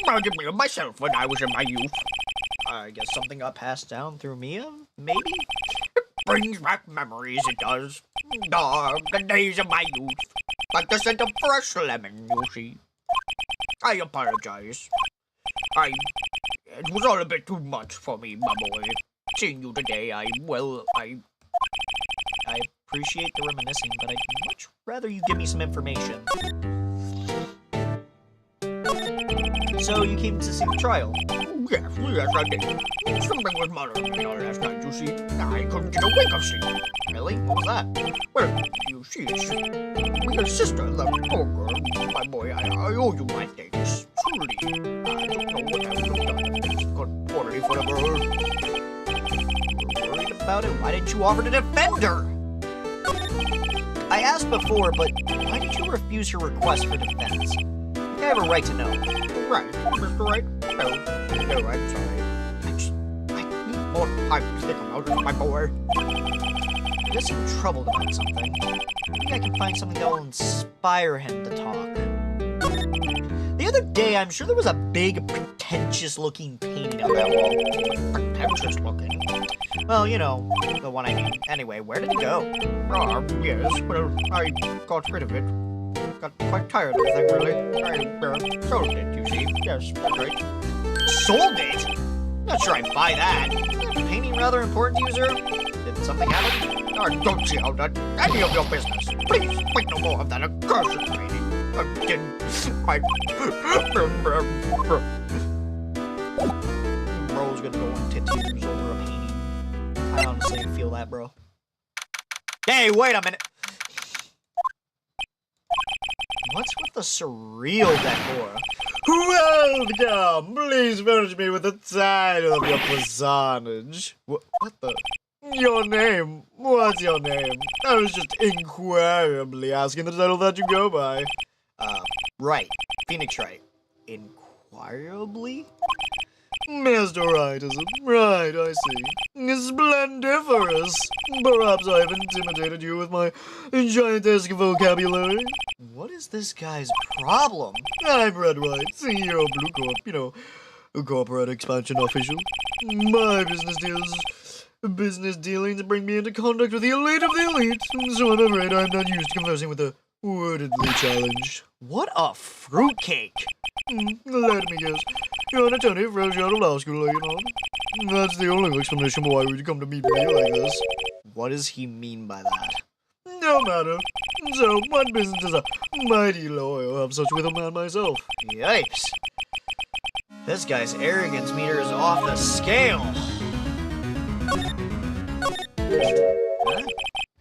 Reminded me of myself when I was in my youth. I guess something got passed down through Mia, maybe? It brings back memories, it does. The days of my youth. Like the scent of fresh lemon, you see. I apologize. It was all a bit too much for me, my boy. Seeing you today, I appreciate the reminiscing, but I'd much rather you give me some information. So, you came to see the trial? Yes, I did. Something was bothering me all last night, you see. I couldn't get a wink of sleep. Really? What was that? Well, you see, your sister, that poor girl. My boy, I owe you my thanks. Truly. I don't know what I would have done if things got poorly for the girl. You were worried about it? Why didn't you offer to defend her? I asked before, but why did you refuse her request for defense? I have a right to know. Right, Mr. Wright? No, I'm sorry. I need more time to think about it, my boy. He seemed troubled about something. Maybe I can find something that will inspire him to talk. The other day, I'm sure there was a big, pretentious-looking painting on that wall. Pretentious-looking? Well, you know, the one I mean. Anyway, where did it go? Yes, well, I got rid of it. Got quite tired of the thing, really. I sold it, you see. Yes, that's right. Sold it? Not sure I'd buy that. Is that painting rather important to you, sir? Did something happen? Don't you know that? Any of your business. Please, make no more of that accursed painting. Again, Bro's gonna go into tears over a painting. I honestly feel that, bro. Hey, wait a minute! What's with the surreal decor? Welcome! Please furnish me with the title of your personage. What the? Your name? What's your name? I was just inquirably asking the title that you go by. Wright. Phoenix Wright. Inquirably? Mr. Wright, is it? Right, I see. Splendiferous. Perhaps I've intimidated you with my gigantic vocabulary. What is this guy's problem? I'm Red Wright, CEO of Blue Corp, you know, a corporate expansion official. My business dealings bring me into contact with the elite of the elite, so I'm afraid I'm not used to conversing with the wordedly challenged. What a fruitcake! Let me guess. You're an attorney fresh out of law school, are you not? That's the only explanation why you'd come to meet me like this. What does he mean by that? No matter. So, one business is a mighty loyal. I'm such with a man myself. Yipes. This guy's arrogance meter is off the scale. Huh?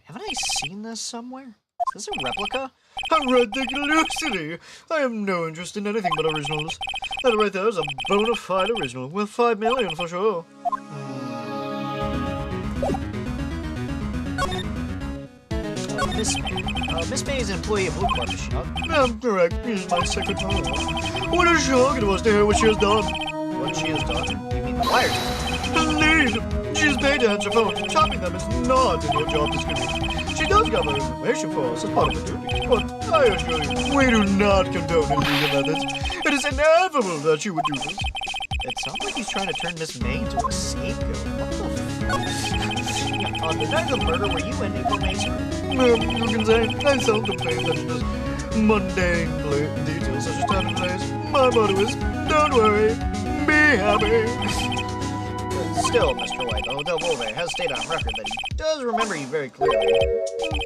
Haven't I seen this somewhere? Is this a replica? A ridiculousity! I have no interest in anything but originals. That right there is a bona fide original, worth 5 million for sure. Miss May. Miss May is an employee of Blue Corp, is she not? I'm correct. He's my secretary. What a shock it was to hear what she has done. What she has done? You mean the wires? Indeed! She's paid to answer phones. Chopping them is not in your job description. She does gather information for us as part of her duties, but I assure you, we do not condone illegal methods. It is inevitable that she would do this. It sounds like he's trying to turn Miss May into a scapegoat. What the f***? On the night of the murder, were you in April May's room? You can say I seldom pay attention to mundane details such as time and place. My motto is, don't worry, be happy. But still, Mr. White, the Hotel Volve has stated on record that he does remember you very clearly.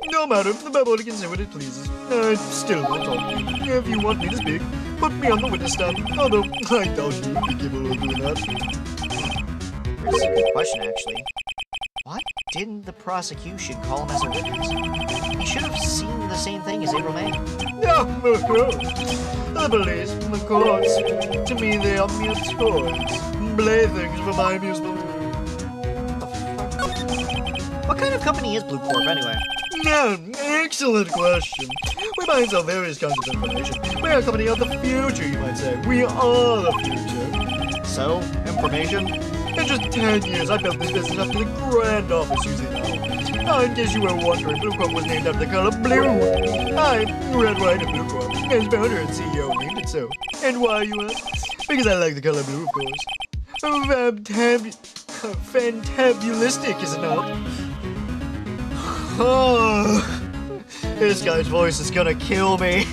No matter, the body can say what it pleases. I still won't talk to you. If you want me to speak, put me on the witness stand. Although, I doubt you would be capable of doing that. That's a good question, actually. Why didn't the prosecution call him as a witness? He should have seen the same thing as April May. No, of course. The police, the courts, to me they are mere toys. Playthings for my amusement. What kind of company is Blue Corp, anyway? No, excellent question. We might sell various kinds of information. We're a company of the future, you might say. We are the future. So, information? In just 10 years, I built this business up to the grand office you see now. In case you were wondering, Blue Corp was named after the color blue. I'm Red, White, and Blue Corp. Its founder and CEO named it so. And why, you ask? Because I like the color blue, of course. Fantabulistic, is it not? Oh, this guy's voice is gonna kill me.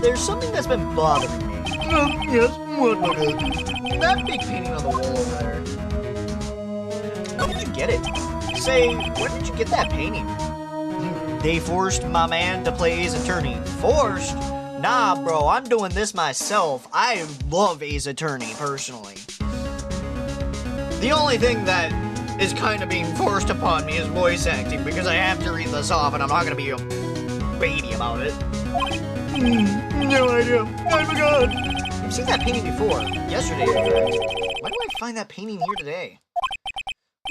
There's something that's been bothering me. Yes, what might it be? That big painting on the wall over there. Where did you get it? Say, where did you get that painting? They forced my man to play Ace Attorney. Forced? Nah, bro, I'm doing this myself. I love Ace Attorney, personally. The only thing that is kind of being forced upon me is voice acting, because I have to read this off, and I'm not going to be a baby about it. No idea. I forgot. I've seen that painting before. Yesterday, in fact. Why do I find that painting here today?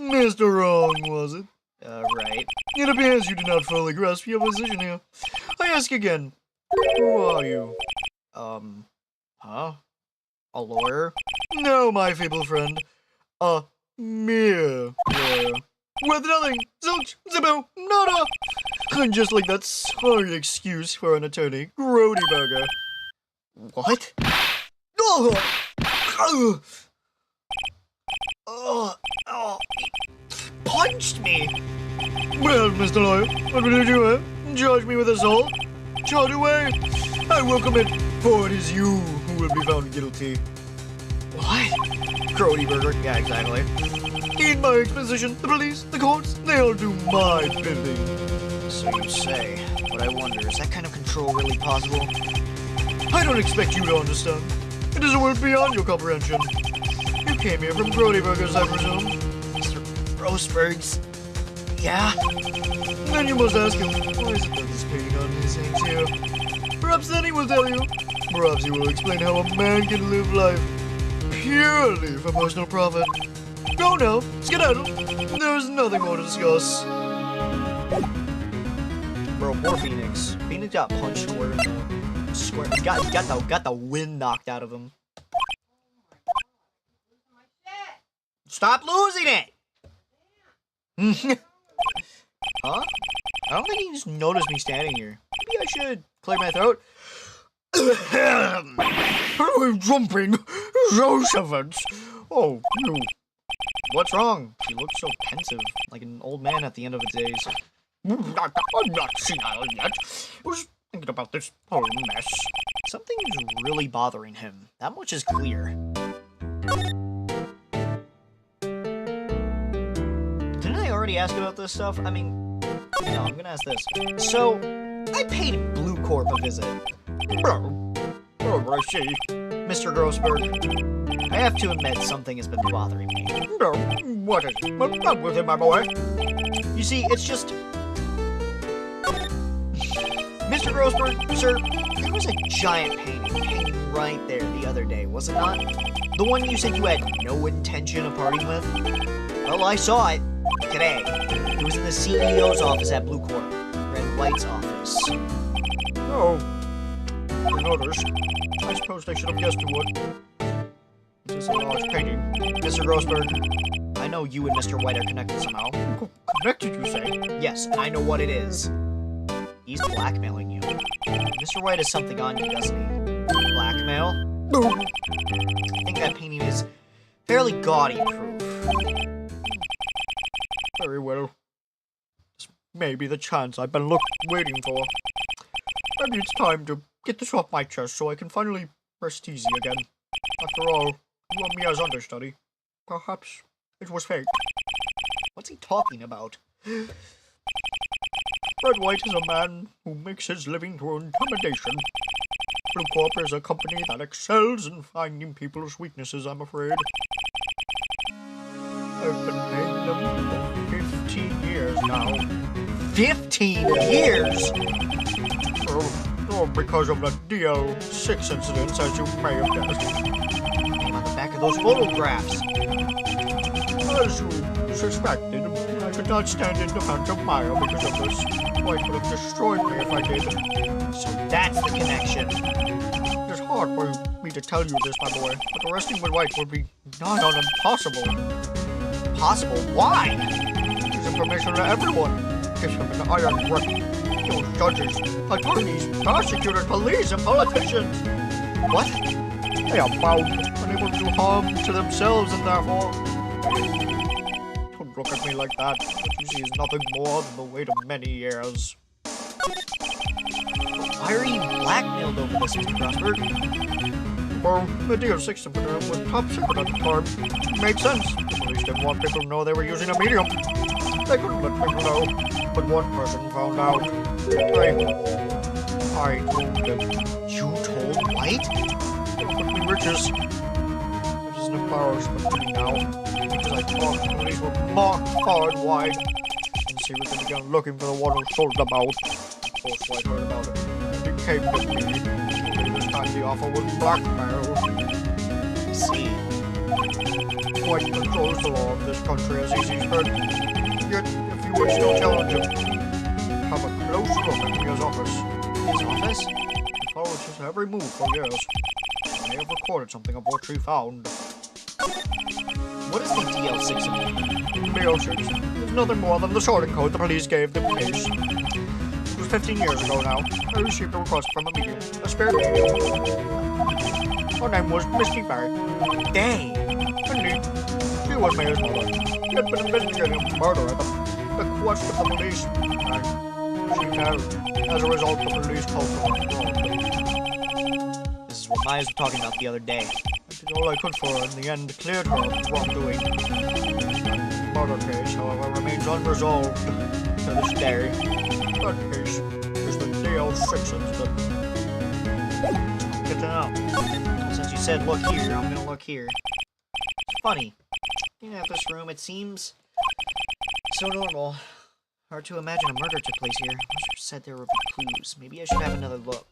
Mr. Wrong, was it? Right. It appears you do not fully grasp your position here. I ask again, who are you? Huh? A lawyer? No, my feeble friend. A mere lawyer. With nothing. Zilch, zippo, nada. Just like that sorry excuse for an attorney, Grody Burger. What? Oh! He punched me! Well, Mr. Lawyer, what will you do, eh? Charge me with assault? Charge away! I welcome it, for it is you who will be found guilty. What? Grody Burger? Yeah, exactly. In my exposition, the police, the courts, they all do my bidding. So you say. But I wonder, is that kind of control really possible? I don't expect you to understand. It is a world beyond your comprehension. You came here from Grody Burgers, I presume. Mr. Roseberg's? Yeah? Then you must ask him, why is it that this painting on his hangs here? Perhaps then he will tell you. Perhaps he will explain how a man can live life purely for personal profit. Go now, skedaddle. There's nothing more to discuss. Bro, poor Phoenix. Phoenix got punched square in the square. Got the wind knocked out of him. Stop losing it! Huh? I don't think he just noticed me standing here. Maybe I should clear my throat. Jumping, Josephus. Oh, you. What's wrong? He looks so pensive, like an old man at the end of his days. I'm not senile yet. I was thinking about this whole mess. Something's really bothering him. That much is clear. already ask about this stuff? I mean, no, I'm gonna ask this. So, I paid Blue Corp a visit. Oh, I see. Mr. Grossberg, I have to admit something has been bothering me. No, what is it? What's up with him, my boy? You see, it's just... Mr. Grossberg, sir, there was a giant painting hanging right there the other day, was it not? The one you said you had no intention of parting with? Well, I saw it today. It was in the CEO's office at Blue Corp, Red White's office. Oh, I noticed. I suppose they should have guessed who would. Is this a large painting? Mr. Grossberg, I know you and Mr. White are connected somehow. Connected, you say? Yes, and I know what it is. He's blackmailing you. Mr. White has something on you, doesn't he? Blackmail? I think that painting is fairly gaudy proof. Very well. This may be the chance I've been waiting for. Maybe it's time to get this off my chest so I can finally rest easy again. After all, you want me as understudy. Perhaps it was fate. What's he talking about? Red White is a man who makes his living through intimidation. Blue Corp is a company that excels in finding people's weaknesses, I'm afraid. I've been paying them for 15 years now. 15 years?! Oh, because of the DL6 incidents, as you may have guessed. Name on the back of those photographs. As you suspected, I could not stand in defense of Maya because of this. White would have destroyed me if I did. So that's the connection. It's hard for me to tell you this, my boy, but arresting with White would be not impossible. Possible? Why? Gives information to everyone. Gives him an iron grip. Those judges, attorneys, prosecutors, police, and politicians. What? They are bound, unable to do harm to themselves and therefore... Don't look at me like that. What you see is nothing more than the weight of many years. Why are you blackmailed over this, Mr. Grossberg? Well, the DL6 incident was top secret at the time. It made sense. The police didn't want people to know they were using a medium. They couldn't let people know. But one person found out. I told them. You told White? It would be riches. It is an embarrassment to me now. Because I thought the police would mark far and wide. And see if they began looking for the one who sold them out. Of course, White heard about it. And he came with me. Only this time the offer was blackmail. I see. White controls the law of this country as he sees fit. Yet, if you would still challenge him, have a close look at Mia's office. His office? He follows his every move for years. I may have recorded something of what she found. What is the DL6 about? DL6 is nothing more than the sorting code the police gave the case. It was 15 years ago now. I received a request from a medium, a spirit medium. Her name was Misty Barry. Dang! Indeed, she was Mayor's mother. She had been investigating a murder at the request of the police. And she died. As a result, the police called her fraud. This is what Maya was talking about the other day. I did all I could for her in the end, cleared her of wrongdoing. The murder case, however, remains unresolved to this day. That case is the DL6 incident. Good to know. Since you said look here, I'm gonna look here. It's funny. Looking at this room, it seems so normal. Hard to imagine a murder took place here. I said there would be clues. Maybe I should have another look.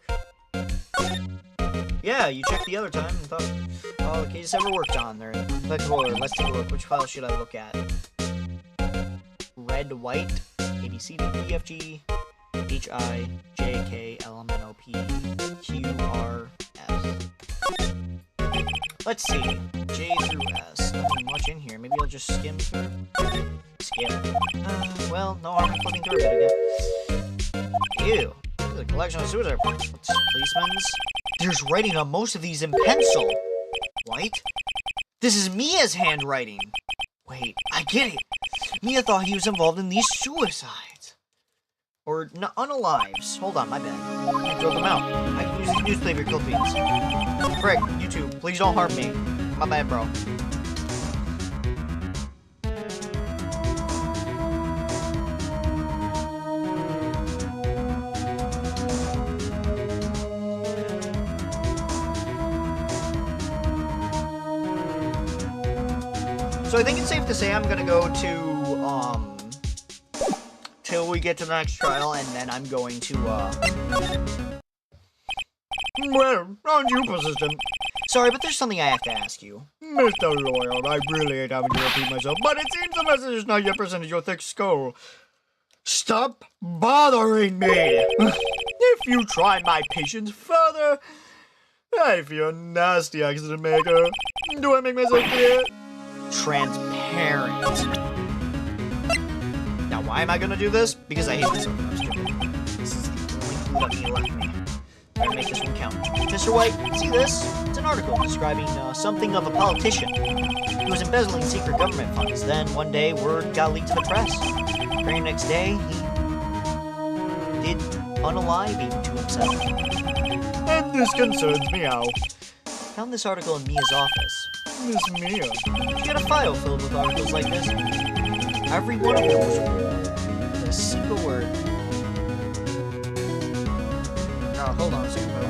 Yeah, you checked the other time and thought, oh, the case ever worked on there. Let's take a look. Which file should I look at? Red, White, A, B, C, D, E, F, G, H, I, J, K, L, M, N, O, P, Q, R, S. Let's see. J through S. Nothing much in here. Maybe I'll just skim through. Skip. Well, no harm in flipping through a bit again. Ew. This is a collection of suicide reports. Policemen's. There's writing on most of these in pencil. White? This is Mia's handwriting. Wait, I get it. Mia thought he was involved in these suicides. Or unalives. Hold on, my bad. I throw them out. I can use these newspaper clippings. Frick, you two, please don't harm me. My bad, bro. So I think it's safe to say I'm gonna go to, till we get to the next trial, and then I'm going to, Well, aren't you persistent? Sorry, but there's something I have to ask you. Mr. Lawyer, I really hate having to repeat myself, but it seems the message is not yet presented your thick skull. Stop bothering me! If you try my patience further, I feel a nasty accident maker. Do I make myself clear? Transparent. Now, why am I gonna do this? Because I hate myself when I'm stupid. This is the only clue that he left me. Better make this one count. Mr. White, see this? It's an article describing something of a politician. He was embezzling secret government funds. Then, one day, word got leaked to the press. The very next day, he did unaliving to himself. And this concerns me how. Found this article in Mia's office. Miss Mia. She had a file filled with articles like this. Every one of them was real, with a single word. Now, hold on a second, Bill.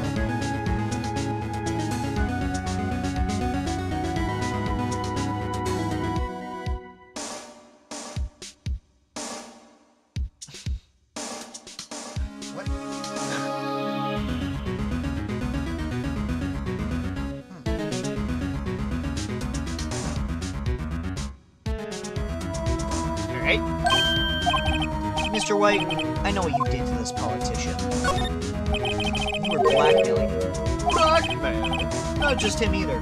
What? Alright. Mr. White, I know what you did to this politician. You were blackmailing him. Blackmail? Not just him either.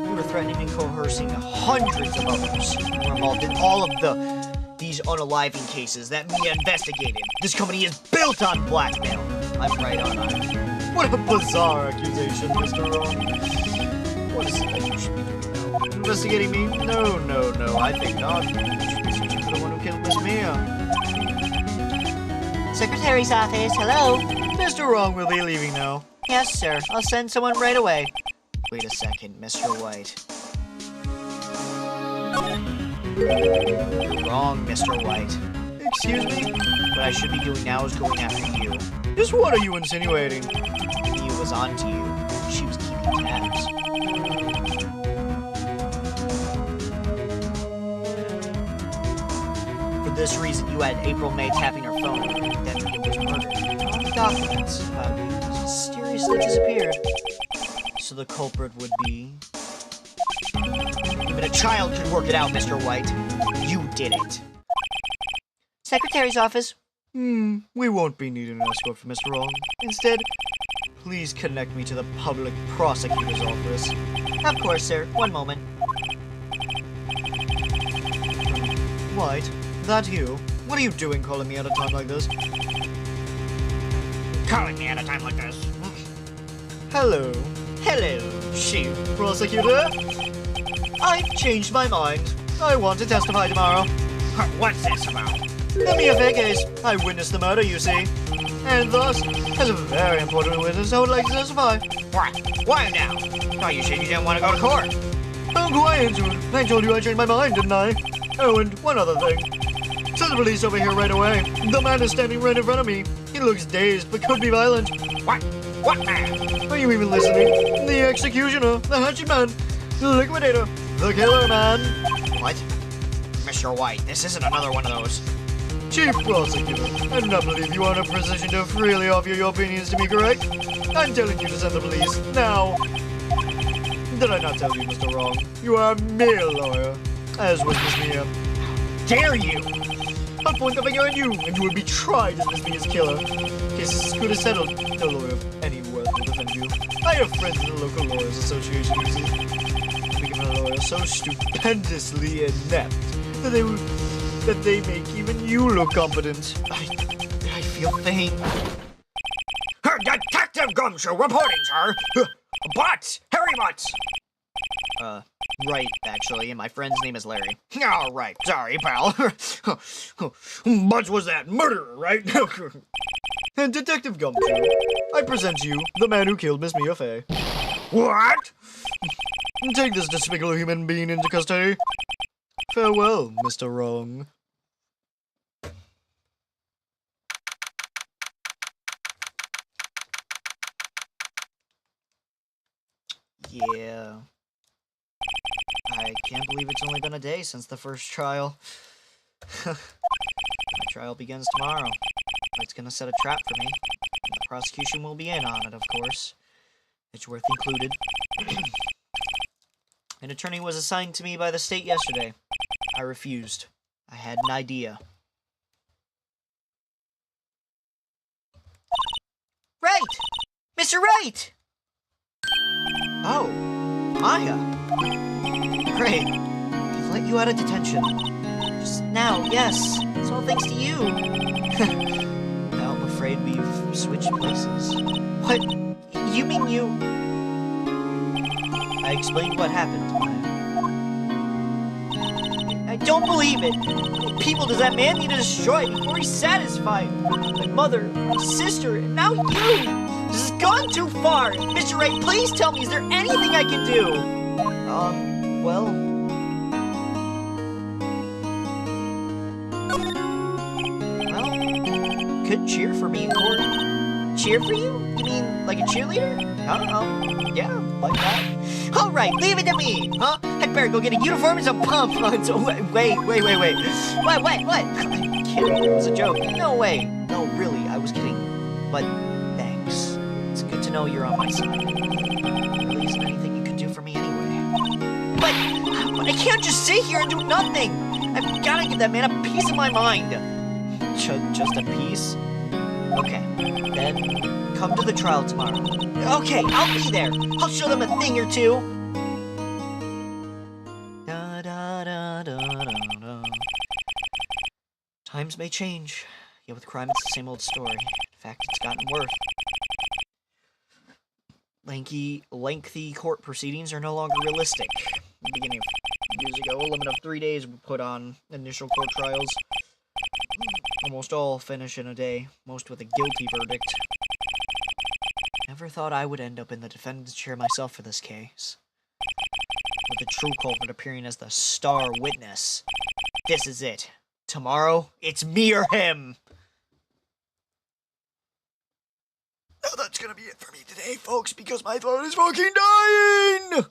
You were threatening and coercing hundreds of others who were involved in all of these unaliving cases that Mia investigated. This company is built on blackmail. I'm right on it. What a bizarre accusation, Mr. Wrong. What is it that you should be doing now? Investigating me? No, no, no, I think not. You should be searching for the one who killed Miss Mia. Secretary's office, hello? Mr. Wrong will be leaving now. Yes, sir. I'll send someone right away. Wait a second, Mr. White. You're wrong, Mr. White. Excuse me? What I should be doing now is going after you. Just what are you insinuating? Mia was onto you. She was keeping tabs. For this reason, you had April May tapping her phone. Then Mia was murdered. All the documents about you mysteriously disappeared. So the culprit would be... Even a child could work it out, Mr. White. You did it. Secretary's office. We won't be needing an escort for Mr. Wrong. Instead, please connect me to the public prosecutor's office. Of course, sir. One moment. White, that you? What are you doing calling me at a time like this? Calling me at a time like this. Hello, Hello. Chief Prosecutor. I've changed my mind. I want to testify tomorrow. What's this about? The Mia Fey case. I witnessed the murder, you see. And thus, as a very important witness, I would like to testify. What? Why now? No, you said you didn't want to go to court. Don't go into it. I told you I changed my mind, didn't I? Oh, and one other thing. Send the police over here right away. The man is standing right in front of me. He looks dazed, but could be violent. What? What man? Are you even listening? The executioner, the hatchet man, the liquidator, the killer man. What? Mr. White, this isn't another one of those. Chief Prosecutor, I do not believe you are in a position to freely offer your opinions to me, correct? I'm telling you to send the police, now. Did I not tell you, Mr. Wrong? You are a mere lawyer, as was Miss Mia. Dare you? I'll point the finger at you, and you will be tried as Miss Mia's killer. Case is good as settled. No lawyer of any worth will defend you. I have friends in the local lawyers association, you see. Become a lawyer so stupendously inept that they make even you look competent. I feel faint. Detective Gumshoe reporting, sir. Butts! Harry Butts! Wright, actually, and my friend's name is Larry. Oh, right. Sorry, pal. Butts was that murderer, right? And Detective Gumshoe, I present to you the man who killed Miss Mia Fey. What? Take this despicable human being into custody. Farewell, Mr. Wrong. Yeah. I Can't believe it's only been a day since the first trial. My trial begins tomorrow. It's gonna set a trap for me. The prosecution will be in on it, of course. Edgeworth included. An attorney was assigned to me by the state yesterday. I refused. I had an idea. Wright! Mr. Wright! Oh, Maya. Great. I've let you out of detention. Just now, yes. It's all thanks to you. Now I'm afraid we've switched places. What? You mean you... I explained what happened, Maya. I don't believe it. How many people does that man need to destroy before he's satisfied? My mother, my sister, and now you! This has gone too far! Mr. Wright, please tell me, is there anything I can do? Well... Well, could cheer for me in court. Cheer for you? You mean like a cheerleader? Yeah, like that. All right, leave it to me, huh? I'd better go get a uniform and some pom-poms. So, wait. What? I'm kidding, it was a joke. No way. No, really, I was kidding. But thanks. It's good to know you're on my side. There really isn't anything you could do for me anyway. But I can't just sit here and do nothing. I've got to give that man a piece of my mind. Just a piece? Okay, then come to the trial tomorrow. Okay, I'll be there. I'll show them a thing or two. Da, da, da, da, da, da. Times may change, yet with crime it's the same old story. In fact, it's gotten worse. Lengthy court proceedings are no longer realistic. At the beginning of years ago, a limit of 3 days were put on initial court trials. Almost all finish in a day, most with a guilty verdict. Never thought I would end up in the defendant's chair myself for this case. With the true culprit appearing as the star witness. This is it. Tomorrow, it's me or him! Now that's gonna be it for me today, folks, because my throat is fucking dying!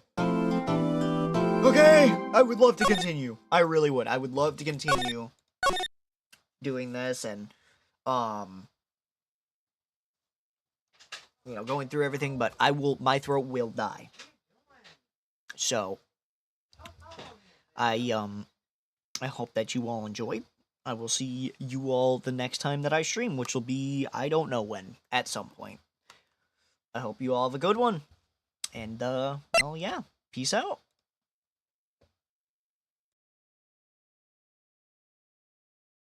Okay, I would love to continue. I really would. I would love to continue doing this and, going through everything, but my throat will die. So, I hope that you all enjoyed. I will see you all the next time that I stream, which will be, I don't know when, at some point. I hope you all have a good one. And, well, yeah, peace out.